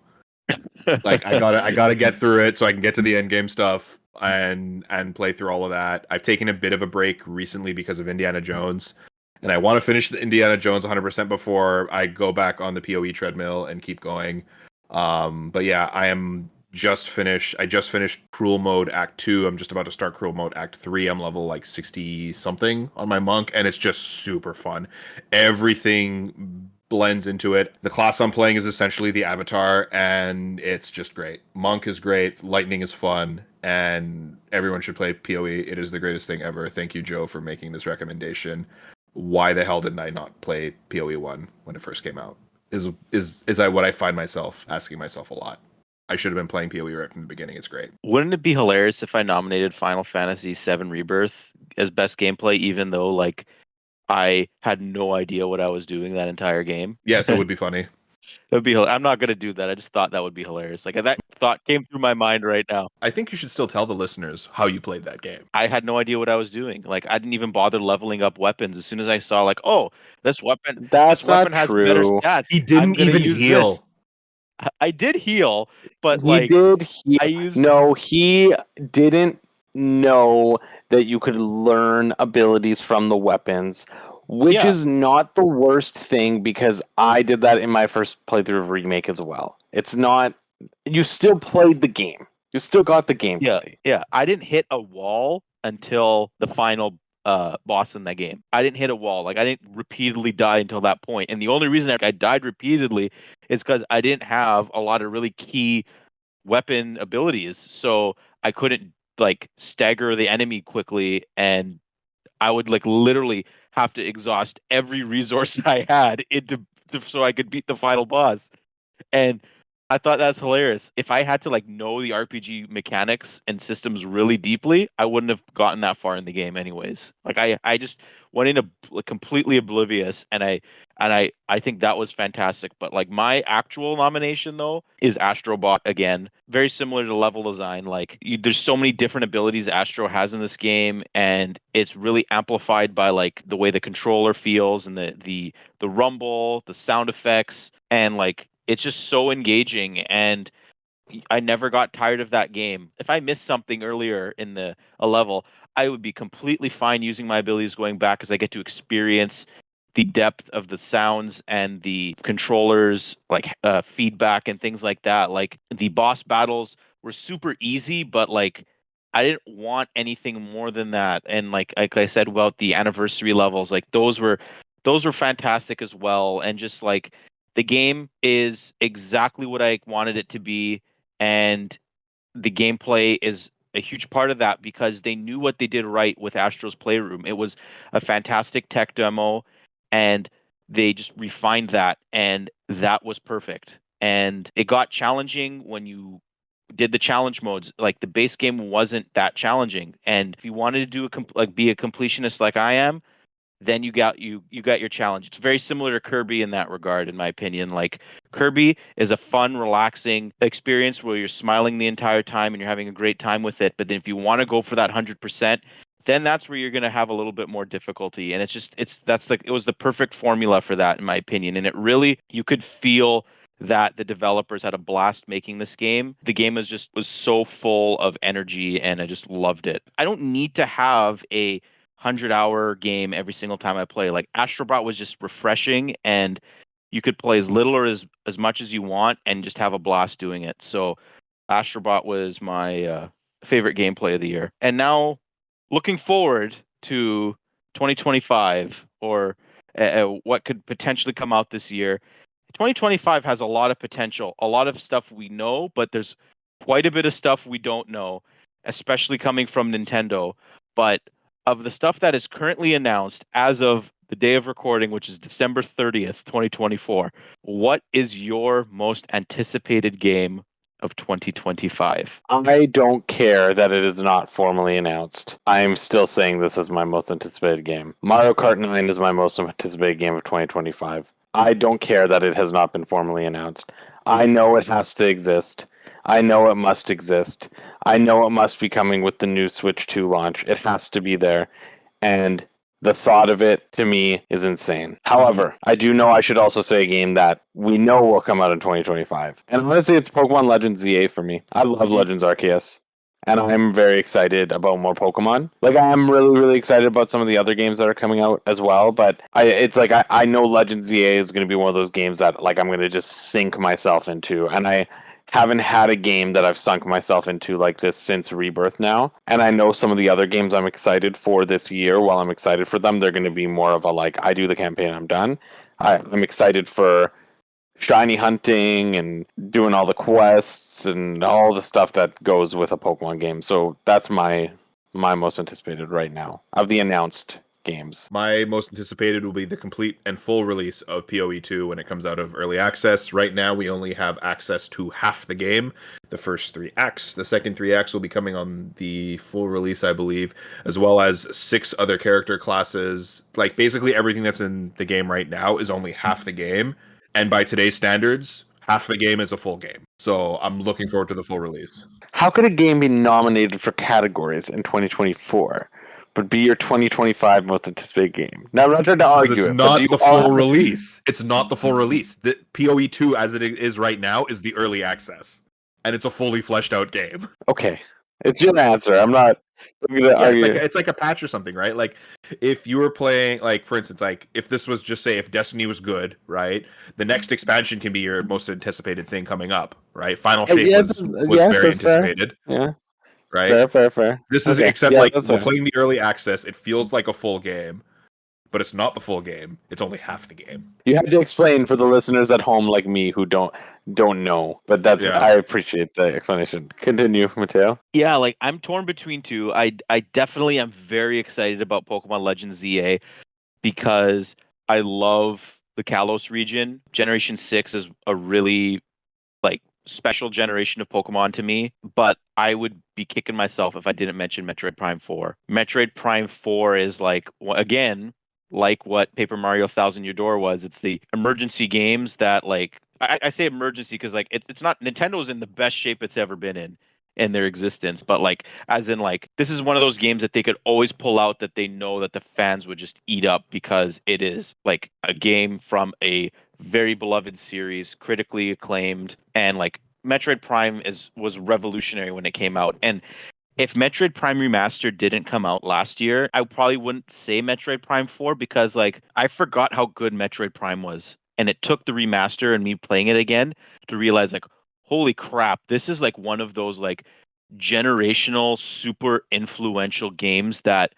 Like I gotta get through it so I can get to the end game stuff and play through all of that. I've taken a bit of a break recently because of Indiana Jones, and I want to finish the Indiana Jones 100% before I go back on the PoE treadmill and keep going. But yeah, I just finished Cruel Mode Act 2. I'm just about to start Cruel Mode Act 3. I'm level like 60 something on my monk, and it's just super fun. Everything blends into it. The class I'm playing is essentially the Avatar, and it's just great. Monk is great. Lightning is fun, and everyone should play PoE. It is the greatest thing ever. Thank you, Joe, for making this recommendation. Why the hell didn't I not play PoE 1 when it first came out? Is that what I find myself asking myself a lot. I should have been playing PoE right from the beginning. It's great. Wouldn't it be hilarious if I nominated Final Fantasy VII Rebirth as best gameplay, even though like I had no idea what I was doing that entire game? Yes, it would be funny. That'd be. I'm not gonna do that. I just thought that would be hilarious. Like that thought came through my mind right now. I think you should still tell the listeners how you played that game. I had no idea what I was doing. Like I didn't even bother leveling up weapons. As soon as I saw like, oh, this weapon, this That's weapon not has better true. stats. He I'm didn't gonna even use this. heal. I did heal, but He like did heal. I used. No, he didn't know that you could learn abilities from the weapons, which Yeah, is not the worst thing because I did that in my first playthrough of Remake as well. It's not. You still played the game. You still got the yeah, gameplay. yeah. I didn't hit a wall until the final boss in that game. I didn't hit a wall. Like I didn't repeatedly die until that point. And the only reason I died repeatedly is because I didn't have a lot of really key weapon abilities. So I couldn't like stagger the enemy quickly, and I would like literally have to exhaust every resource I had so I could beat the final boss. And I thought that's hilarious. If I had to like know the RPG mechanics and systems really deeply, I wouldn't have gotten that far in the game anyways. Like I just went into like, completely oblivious, and I think that was fantastic. But like my actual nomination though is Astrobot again. Very similar to level design. Like there's so many different abilities Astro has in this game, and it's really amplified by like the way the controller feels and the rumble, the sound effects, and like it's just so engaging. And I never got tired of that game. If I missed something earlier in the a level, I would be completely fine using my abilities going back because I get to experience the depth of the sounds and the controllers like feedback and things like that. Like the boss battles were super easy, but like I didn't want anything more than that. And like I said about the anniversary levels, like those were fantastic as well. And just like the game is exactly what I wanted it to be, and the gameplay is a huge part of that because they knew what they did right with Astro's Playroom. It was a fantastic tech demo, and they just refined that, and that was perfect. And it got challenging when you did the challenge modes. Like the base game wasn't that challenging, and if you wanted to do like be a completionist like I am, then you got your challenge. It's very similar to Kirby in that regard, in my opinion. Like Kirby is a fun, relaxing experience where you're smiling the entire time and you're having a great time with it. But then if you want to go for that 100%, then that's where you're going to have a little bit more difficulty. And that's like it was the perfect formula for that, in my opinion. And it really you could feel that the developers had a blast making this game. The game was so full of energy, and I just loved it. I don't need to have a 100-hour game every single time I play. Like Astrobot was just refreshing, and you could play as little or as much as you want and just have a blast doing it. So Astrobot was my favorite gameplay of the year. And now looking forward to 2025 or what could potentially come out this year. 2025 has a lot of potential, a lot of stuff we know, but there's quite a bit of stuff we don't know, especially coming from Nintendo. But of the stuff that is currently announced as of the day of recording, which is December 30th, 2024, what is your most anticipated game of 2025. I don't care that it is not formally announced. I'm still saying this is my most anticipated game. Mario Kart 9 is my most anticipated game of 2025. I don't care that it has not been formally announced. I know it has to exist. I know it must exist. I know it must be coming with the new Switch 2 launch. It has to be there. And the thought of it to me is insane. However, I do know I should also say a game that we know will come out in 2025. And honestly, it's Pokemon Legends ZA for me. I love Mhm. Legends Arceus. And I'm very excited about more Pokemon. Like, I'm really, really excited about some of the other games that are coming out as well. But I know Legends ZA is going to be one of those games that, like, I'm going to just sink myself into. And I haven't had a game that I've sunk myself into like this since Rebirth now. And I know some of the other games I'm excited for this year, while I'm excited for them, they're going to be more of a like, I do the campaign, I'm done. I'm excited for shiny hunting and doing all the quests and all the stuff that goes with a Pokemon game. So that's my most anticipated right now of the announced games. My most anticipated will be the complete and full release of PoE2 when it comes out of early access. Right now, we only have access to half the game, the first 3 acts. The second 3 acts will be coming on the full release, I believe, as well as 6 other character classes. Like, basically everything that's in the game right now is only half the game. And by today's standards, half the game is a full game. So I'm looking forward to the full release. How could a game be nominated for categories in 2024, but be your 2025 most anticipated game? Now, I'm not trying to Because argue it's it, but do not you the all full have release. It's not the full release. The PoE2 as it is right now is the early access. And it's a fully fleshed out game. Okay, it's your answer. I'm not going to Yeah, argue. it's like a patch or something, right? Like if you were playing like for instance, like if this was just say if Destiny was good, right? The next expansion can be your most anticipated thing coming up, right? Final Shape Yeah, was yeah, very that's fair. anticipated, Yeah, right? fair. This is Okay, except yeah, like that's we're fair. playing the early access, it feels like a full game, but it's not the full game. It's only half the game. You had to explain for the listeners at home like me who don't know, but that's Yeah. I appreciate the explanation. Continue, Matteo. Yeah, like I'm torn between two. I definitely am very excited about Pokemon Legends ZA because I love the Kalos region. Generation 6 is a really like special generation of Pokemon to me, but I would be kicking myself if I didn't mention Metroid Prime 4. Metroid Prime 4 is like again, like what Paper Mario Thousand Year Door was. It's the emergency games that like I say emergency because like it's not Nintendo's in the best shape it's ever been in their existence, but like as in like this is one of those games that they could always pull out that they know that the fans would just eat up because it is like a game from a very beloved series, critically acclaimed, and like Metroid Prime was revolutionary when it came out. And if Metroid Prime Remastered didn't come out last year, I probably wouldn't say Metroid Prime 4 because like I forgot how good Metroid Prime was. And it took the remaster and me playing it again to realize like holy crap, this is like one of those like generational super influential games that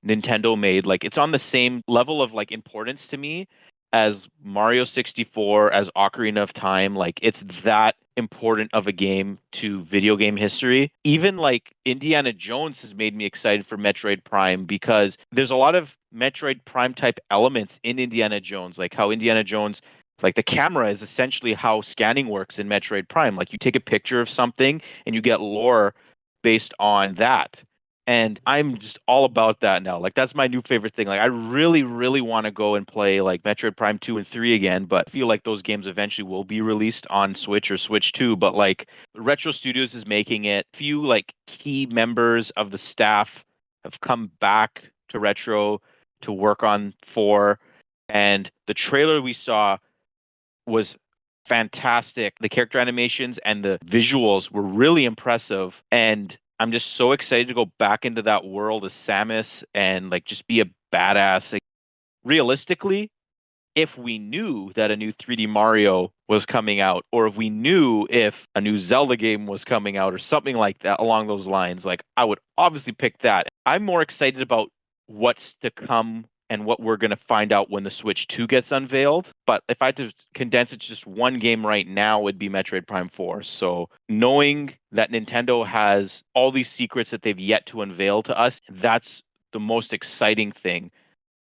Nintendo made. Like it's on the same level of like importance to me as Mario 64, as Ocarina of Time. Like it's that important of a game to video game history. Even like Indiana Jones has made me excited for Metroid Prime because there's a lot of Metroid Prime type elements in Indiana Jones, like how Indiana Jones like the camera is essentially how scanning works in Metroid Prime. Like you take a picture of something and you get lore based on that. And I'm just all about that now. Like that's my new favorite thing. Like I really, really want to go and play like Metroid Prime 2 and 3 again, but I feel like those games eventually will be released on Switch or Switch 2. But like Retro Studios is making it. Few like key members of the staff have come back to Retro to work on 4. And the trailer we saw was fantastic. The character animations and the visuals were really impressive. And I'm just so excited to go back into that world as Samus and like just be a badass. Like, realistically, if we knew that a new 3D Mario was coming out, or if we knew if a new Zelda game was coming out, or something like that along those lines, like I would obviously pick that. I'm more excited about what's to come and what we're going to find out when the Switch 2 gets unveiled. But if I had to condense it to just one game right now, it would be Metroid Prime 4. So knowing that Nintendo has all these secrets that they've yet to unveil to us, that's the most exciting thing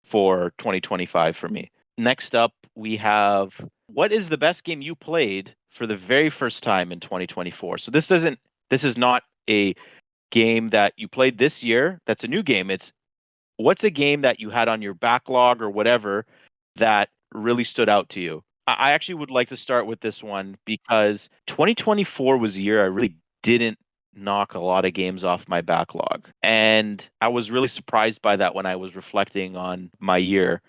for 2025 for me. Next up, we have what is the best game you played for the very first time in 2024. So this is not a game that you played this year. That's a new game. It's what's a game that you had on your backlog or whatever that really stood out to you? I actually would like to start with this one because 2024 was a year I really didn't knock a lot of games off my backlog. And I was really surprised by that when I was reflecting on my year.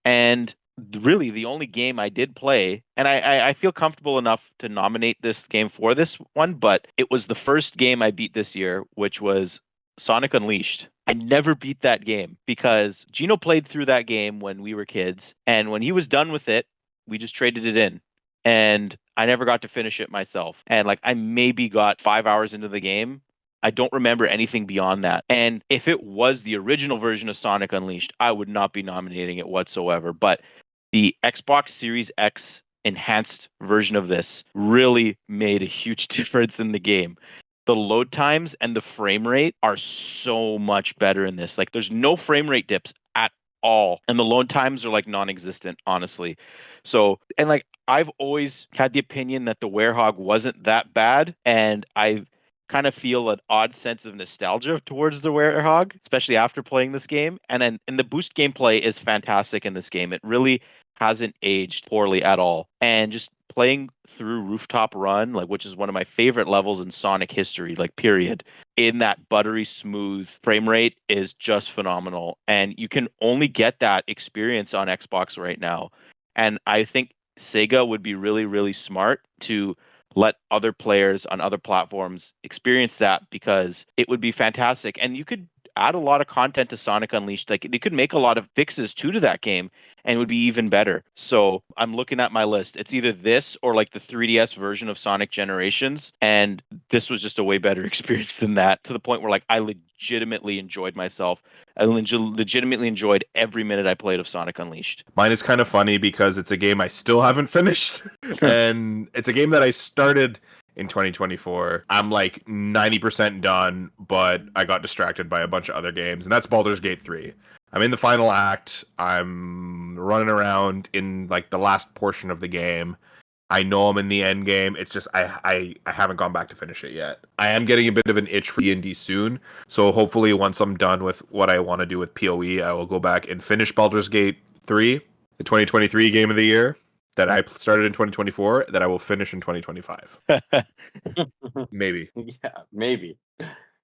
And really, the only game I did play, and I feel comfortable enough to nominate this game for this one, but it was the first game I beat this year, which was Sonic Unleashed. I never beat that game because Gino played through that game when we were kids, and when he was done with it, we just traded it in. And I never got to finish it myself. And like I maybe got 5 hours into the game. I don't remember anything beyond that. And if it was the original version of Sonic Unleashed, I would not be nominating it whatsoever. But the Xbox Series X enhanced version of this really made a huge difference in the game. The load times and the frame rate are so much better in this. Like there's no frame rate dips at all. And the load times are like non-existent, honestly. So, and like I've always had the opinion that the Werehog wasn't that bad. And I kind of feel an odd sense of nostalgia towards the Werehog, especially after playing this game. And the boost gameplay is fantastic in this game. It really hasn't aged poorly at all. And just playing through Rooftop Run, like which is one of my favorite levels in Sonic history, like period, in that buttery smooth frame rate is just phenomenal. And you can only get that experience on Xbox right now. And I think Sega would be really, really smart to let other players on other platforms experience that because it would be fantastic. And you could add a lot of content to Sonic Unleashed. Like they could make a lot of fixes to that game and it would be even better. So I'm looking at my list. It's either this or like the 3DS version of Sonic Generations. And this was just a way better experience than that, to the point where like I legitimately enjoyed myself. I legitimately enjoyed every minute I played of Sonic Unleashed. Mine is kind of funny because it's a game I still haven't finished. And it's a game that I started in 2024. I'm like 90% done, but I got distracted by a bunch of other games, and that's Baldur's Gate 3. I'm in the final act. I'm running around in like the last portion of the game. I know I'm in the end game. It's just I haven't gone back to finish it yet. I am getting a bit of an itch for D&D soon, so hopefully once I'm done with what I want to do with PoE, I will go back and finish Baldur's Gate 3, the 2023 game of the year that I started in 2024 that I will finish in 2025. Maybe. Yeah, maybe.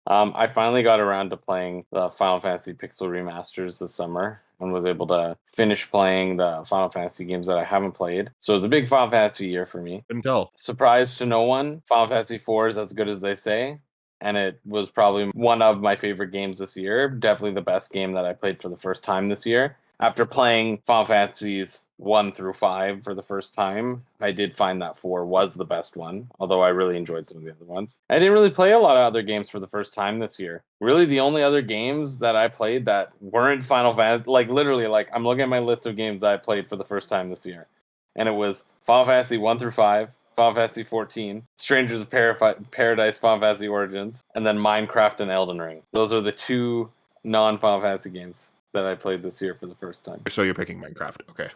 I finally got around to playing the Final Fantasy Pixel remasters this summer and was able to finish playing the Final Fantasy games that I haven't played. So it was a big Final Fantasy year for me. Couldn't tell. Surprise to no one, Final Fantasy IV is as good as they say. And it was probably one of my favorite games this year. Definitely the best game that I played for the first time this year. After playing Final Fantasies 1 through 5 for the first time, I did find that 4 was the best one, although I really enjoyed some of the other ones. I didn't really play a lot of other games for the first time this year. Really, the only other games that I played that weren't Final Fantasy, like literally, like I'm looking at my list of games that I played for the first time this year, and it was Final Fantasy 1 through 5, Final Fantasy 14, Strangers of Paradise, Final Fantasy Origins, and then Minecraft and Elden Ring. Those are the two non-Final Fantasy games that I played this year for the first time. So you're picking Minecraft. Okay.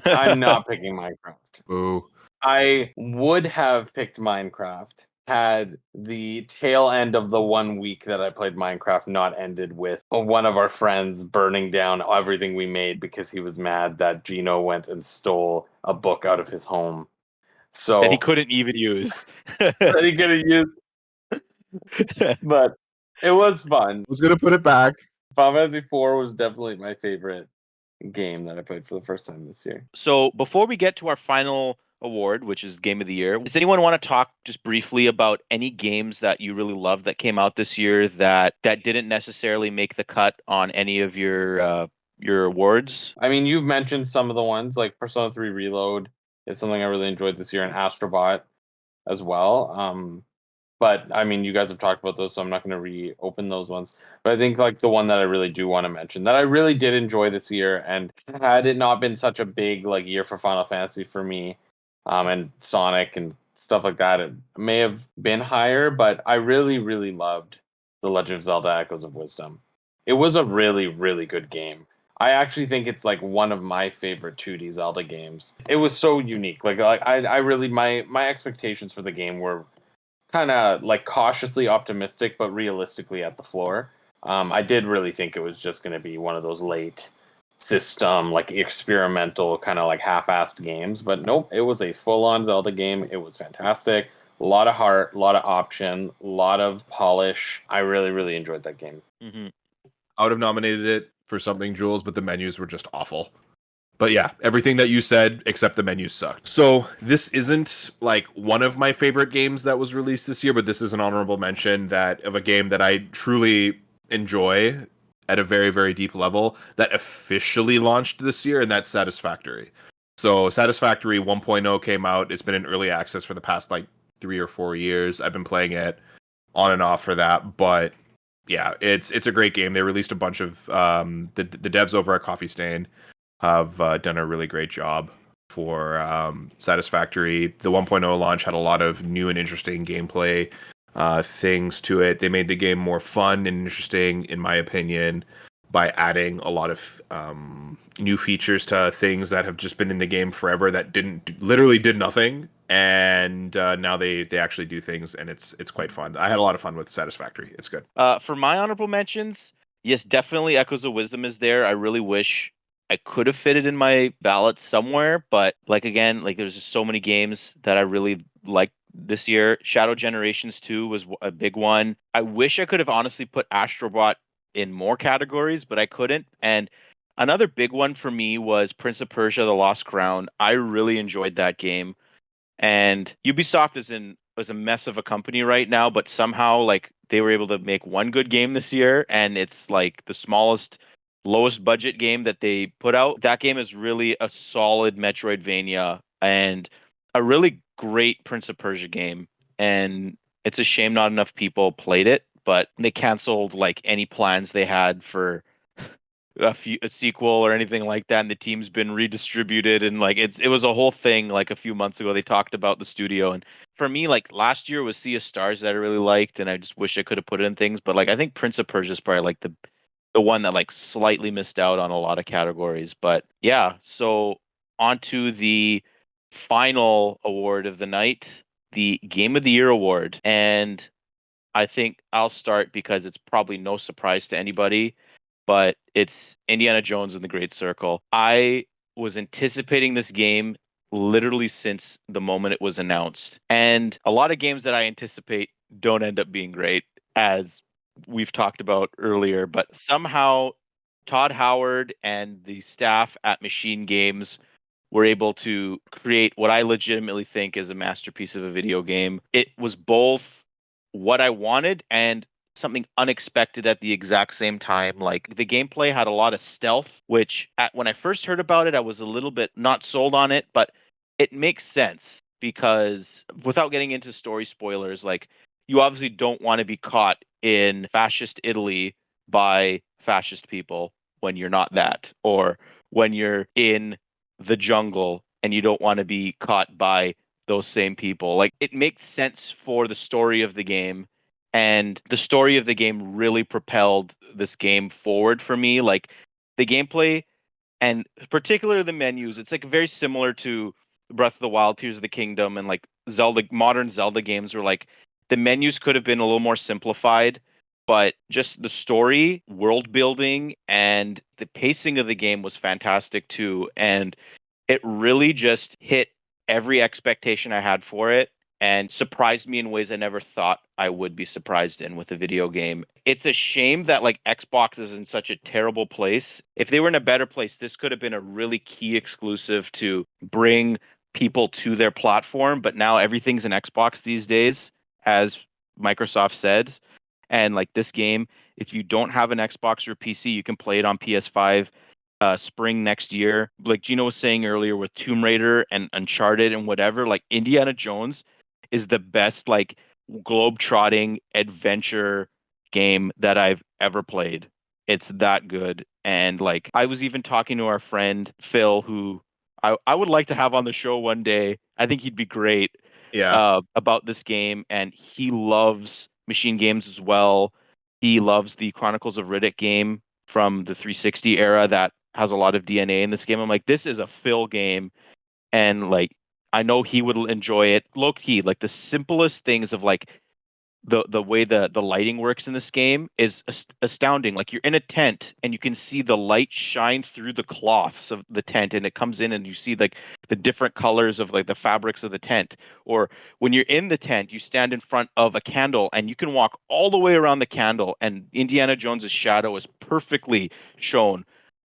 I'm not picking Minecraft. Ooh. I would have picked Minecraft had the tail end of the 1 week that I played Minecraft not ended with one of our friends burning down everything we made because he was mad that Gino went and stole a book out of his home. So That he couldn't even use. that he could have used. But it was fun. I was gonna put it back. Final Fantasy IV was definitely my favorite game that I played for the first time this year. So before we get to our final award, which is Game of the Year, does anyone want to talk just briefly about any games that you really loved that came out this year that didn't necessarily make the cut on any of your awards? I mean, you've mentioned some of the ones, like Persona 3 Reload is something I really enjoyed this year, and Astrobot as well. But I mean, you guys have talked about those, so I'm not going to reopen those ones. But I think like the one that I really do want to mention that I really did enjoy this year, and had it not been such a big like year for Final Fantasy for me, and Sonic and stuff like that, it may have been higher. But I really, really loved The Legend of Zelda: Echoes of Wisdom. It was a really, really good game. I actually think it's like one of my favorite 2D Zelda games. It was so unique. I really my expectations for the game were kind of like cautiously optimistic, but realistically at the floor. I did really think it was just going to be one of those late system, like experimental, kind of like half-assed games. But nope, it was a full-on Zelda game. It was fantastic. A lot of heart, a lot of option, a lot of polish. I really, really enjoyed that game. Mm-hmm. I would have nominated it for something, Jules, but the menus were just awful. But yeah, everything that you said except the menus sucked. So this isn't like one of my favorite games that was released this year, but this is an honorable mention that of a game that I truly enjoy at a very, very deep level that officially launched this year, and that's Satisfactory. So Satisfactory 1.0 came out. It's been in early access for the past like 3 or 4 years. I've been playing it on and off for that, but yeah, it's a great game. They released a bunch of the devs over at Coffee Stain have done a really great job for Satisfactory. The 1.0 launch had a lot of new and interesting gameplay things to it. They made the game more fun and interesting, in my opinion, by adding a lot of new features to things that have just been in the game forever that literally did nothing. And now they actually do things, and it's quite fun. I had a lot of fun with Satisfactory. It's good. For my honorable mentions, yes, definitely Echoes of Wisdom is there. I really wish I could have fit it in my ballot somewhere, but like again, like there's just so many games that I really like this year. Shadow Generations 2 was a big one. I wish I could have honestly put Astrobot in more categories, but I couldn't. And another big one for me was Prince of Persia: The Lost Crown. I really enjoyed that game. And Ubisoft is a mess of a company right now, but somehow like they were able to make one good game this year, and it's like the smallest, lowest budget game that they put out. That game is really a solid Metroidvania and a really great Prince of Persia game. And it's a shame not enough people played it, but they canceled like any plans they had for a sequel or anything like that, and the team's been redistributed, and like it was a whole thing. Like a few months ago they talked about the studio, and for me, like last year was Sea of Stars that I really liked, and I just wish I could have put it in things, but like I think Prince of Persia is probably like the one that like slightly missed out on a lot of categories. But yeah, so on to the final award of the night, the Game of the Year award. And I think I'll start because it's probably no surprise to anybody, but it's Indiana Jones and the Great Circle. I was anticipating this game literally since the moment it was announced. And a lot of games that I anticipate don't end up being great, as we've talked about earlier, but somehow Todd Howard and the staff at Machine Games were able to create what I legitimately think is a masterpiece of a video game. It was both what I wanted and something unexpected at the exact same time. Like the gameplay had a lot of stealth, which when I first heard about it, I was a little bit not sold on it, but it makes sense because without getting into story spoilers, like you obviously don't want to be caught in fascist Italy by fascist people when you're not that, or when you're in the jungle and you don't want to be caught by those same people. Like it makes sense for the story of the game, and the story of the game really propelled this game forward for me. Like the gameplay and particularly the menus, it's like very similar to Breath of the Wild, Tears of the Kingdom, and like Zelda, modern Zelda games where like the menus could have been a little more simplified, but just the story, world building, and the pacing of the game was fantastic too. And it really just hit every expectation I had for it and surprised me in ways I never thought I would be surprised in with a video game. It's a shame that like Xbox is in such a terrible place. If they were in a better place, this could have been a really key exclusive to bring people to their platform, but now everything's in Xbox these days, as Microsoft said. And like this game, if you don't have an Xbox or PC, you can play it on PS5 spring next year. Like Gino was saying earlier with Tomb Raider and Uncharted and whatever, like Indiana Jones is the best like globe-trotting adventure game that I've ever played. It's that good. And like I was even talking to our friend Phil, who I would like to have on the show one day. I think he'd be great Yeah. about this game, and he loves machine games as well. He loves the Chronicles of Riddick game from the 360 era that has a lot of DNA in this game. I'm like, this is a Phil game, and like I know he would enjoy it. Low key, like the simplest things of like the way the lighting works in this game is astounding. Like you're in a tent and you can see the light shine through the cloths of the tent, and it comes in and you see like the different colors of like the fabrics of the tent. Or when you're in the tent, you stand in front of a candle and you can walk all the way around the candle, and Indiana Jones's shadow is perfectly shown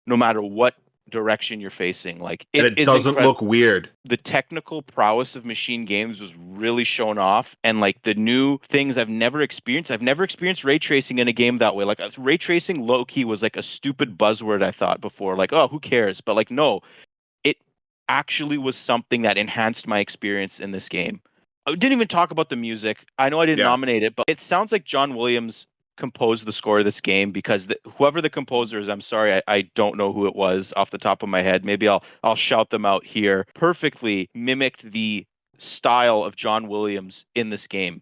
no matter what direction you're facing. Like And it it is doesn't incredible. look weird. The technical prowess of Machine Games was really shown off, and like the new things I've never experienced. I've never experienced ray tracing in a game that way. Like ray tracing low key was like a stupid buzzword I thought before. Like, oh, who cares? But like, no, it actually was something that enhanced my experience in this game. I didn't even talk about the music. I know I didn't Yeah. nominate it, but it sounds like John Williams composed the score of this game, because whoever the composer is, I'm sorry, I don't know who it was off the top of my head. Maybe I'll shout them out here. Perfectly mimicked the style of John Williams in this game.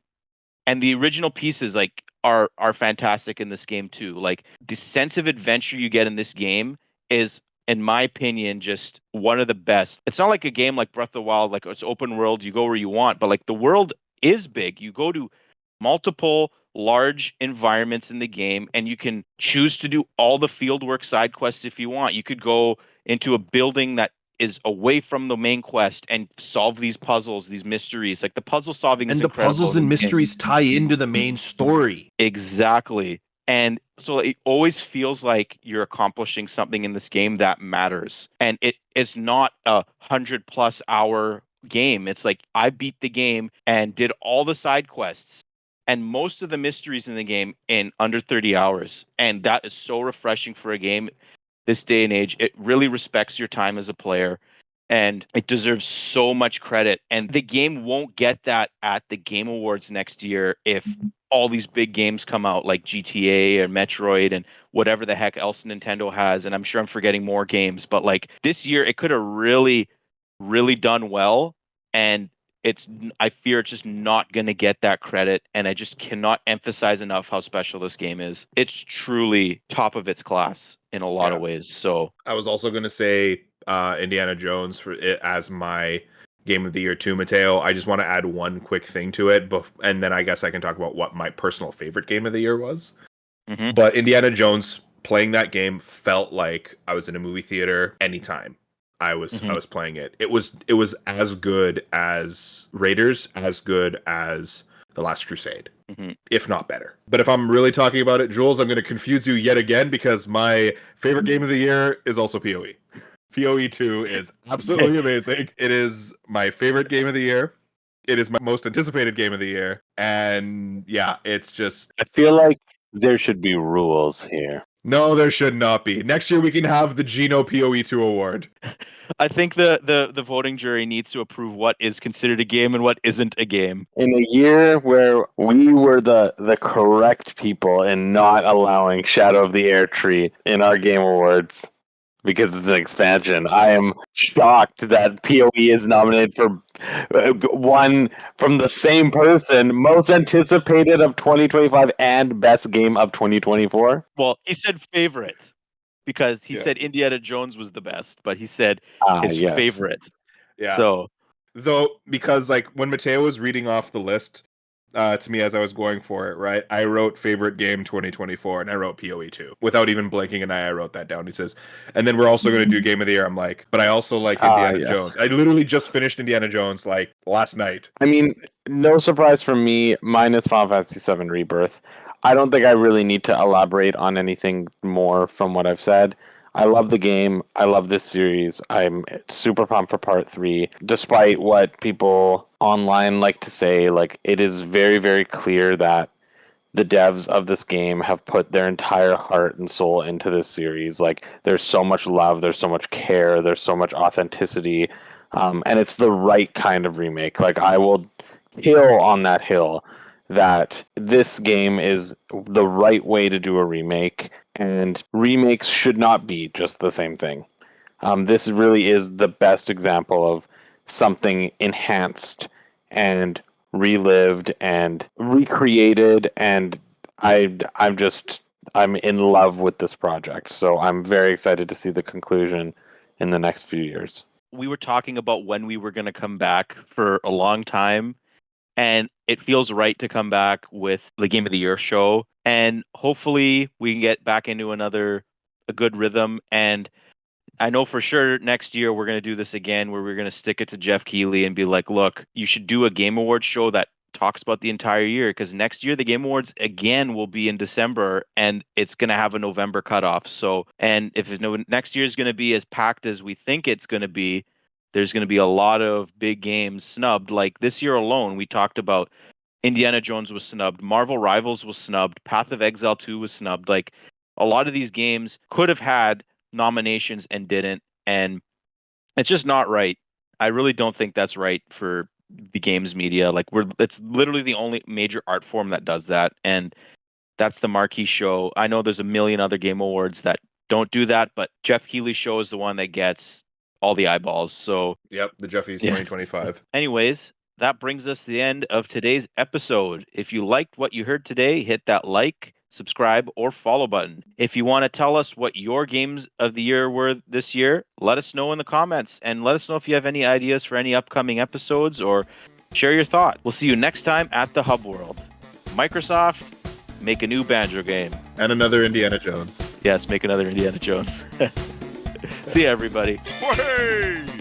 And the original pieces like are fantastic in this game too. Like the sense of adventure you get in this game is, in my opinion, just one of the best. It's not like a game like Breath of the Wild, like it's open world, you go where you want, but like the world is big. You go to multiple large environments in the game, and you can choose to do all the fieldwork side quests if you want. You could go into a building that is away from the main quest and solve these puzzles, these mysteries. Like the puzzle solving is And the incredible puzzles in and this game. mysteries tie into the main story. Exactly. And so it always feels like you're accomplishing something in this game that matters. And it is not 100+ hour game. It's like I beat the game and did all the side quests and most of the mysteries in the game in under 30 hours. And that is so refreshing for a game this day and age. It really respects your time as a player, and it deserves so much credit. And the game won't get that at the Game Awards next year if all these big games come out like GTA or Metroid and whatever the heck else Nintendo has. And I'm sure I'm forgetting more games, but like this year it could have really, really done well. And I fear it's just not going to get that credit. And I just cannot emphasize enough how special this game is. It's truly top of its class in a lot of ways. So I was also going to say Indiana Jones for it as my game of the year too, Matteo. I just want to add one quick thing to it, and then I guess I can talk about what my personal favorite game of the year was. mhm. But Indiana Jones, playing that game felt like I was in a movie theater anytime I was playing it. It was as good as Raiders, as good as The Last Crusade, if not better. But if I'm really talking about it, Jules, I'm going to confuse you yet again because my favorite game of the year is also PoE. PoE 2 is absolutely amazing. It is my favorite game of the year. It is my most anticipated game of the year. And yeah, it's just... I feel like there should be rules here. No, there should not be. Next year we can have the Gino PoE 2 award. I think the voting jury needs to approve what is considered a game and what isn't a game. In a year where we were the correct people in not allowing Shadow of the Air Tree in our Game Awards because it's an expansion, I am shocked that PoE is nominated for one from the same person, most anticipated of 2025 and best game of 2024. Well, he said favorite because he said Indiana Jones was the best, but he said his Yes. favorite. Yeah. So Though, because like when Matteo was reading off the list to me as I was going for it, right, I wrote favorite game 2024 and I wrote PoE 2 without even blinking an eye. I wrote that down. He says, and then we're also going to do game of the year. I'm like, but I also like Indiana Jones. I literally just finished Indiana Jones like last night. I mean, no surprise from me, minus Final Fantasy VII Rebirth. I don't think I really need to elaborate on anything more from what I've said. I love the game. I love this series. I'm super pumped for part 3. Despite what people online like to say, like it is very, very clear that the devs of this game have put their entire heart and soul into this series. Like there's so much love, there's so much care, there's so much authenticity, and it's the right kind of remake. Like I will kill on that hill that this game is the right way to do a remake, and remakes should not be just the same thing. This really is the best example of something enhanced and relived and recreated, and I'm just I'm in love with this project. So I'm very excited to see the conclusion in the next few years. We were talking about when we were going to come back for a long time, and it feels right to come back with the Game of the Year show. And hopefully we can get back into a good rhythm. And I know for sure next year we're going to do this again where we're going to stick it to Jeff Keighley and be like, look, you should do a Game Awards show that talks about the entire year, because next year the Game Awards again will be in December and it's going to have a November cutoff. So, and if next year is going to be as packed as we think it's going to be, there's going to be a lot of big games snubbed. Like this year alone, we talked about Indiana Jones was snubbed, Marvel Rivals was snubbed, Path of Exile 2 was snubbed. Like a lot of these games could have had nominations and didn't, and it's just not right. I really don't think that's right for the games media. Like it's literally the only major art form that does that, and that's the marquee show. I know there's a million other game awards that don't do that, but Jeff Keighley's show is the one that gets all the eyeballs. So Yep, the Jeffies Yeah. 2025. anyways, that brings us to the end of today's episode. If you liked what you heard today, hit that like, subscribe, or follow button. If you want to tell us what your games of the year were this year, let us know in the comments, and let us know if you have any ideas for any upcoming episodes, or share your thought. We'll see you next time at the Hub World. Microsoft, make a new Banjo game. And another Indiana Jones. Yes, make another Indiana Jones. See you, everybody. Hey!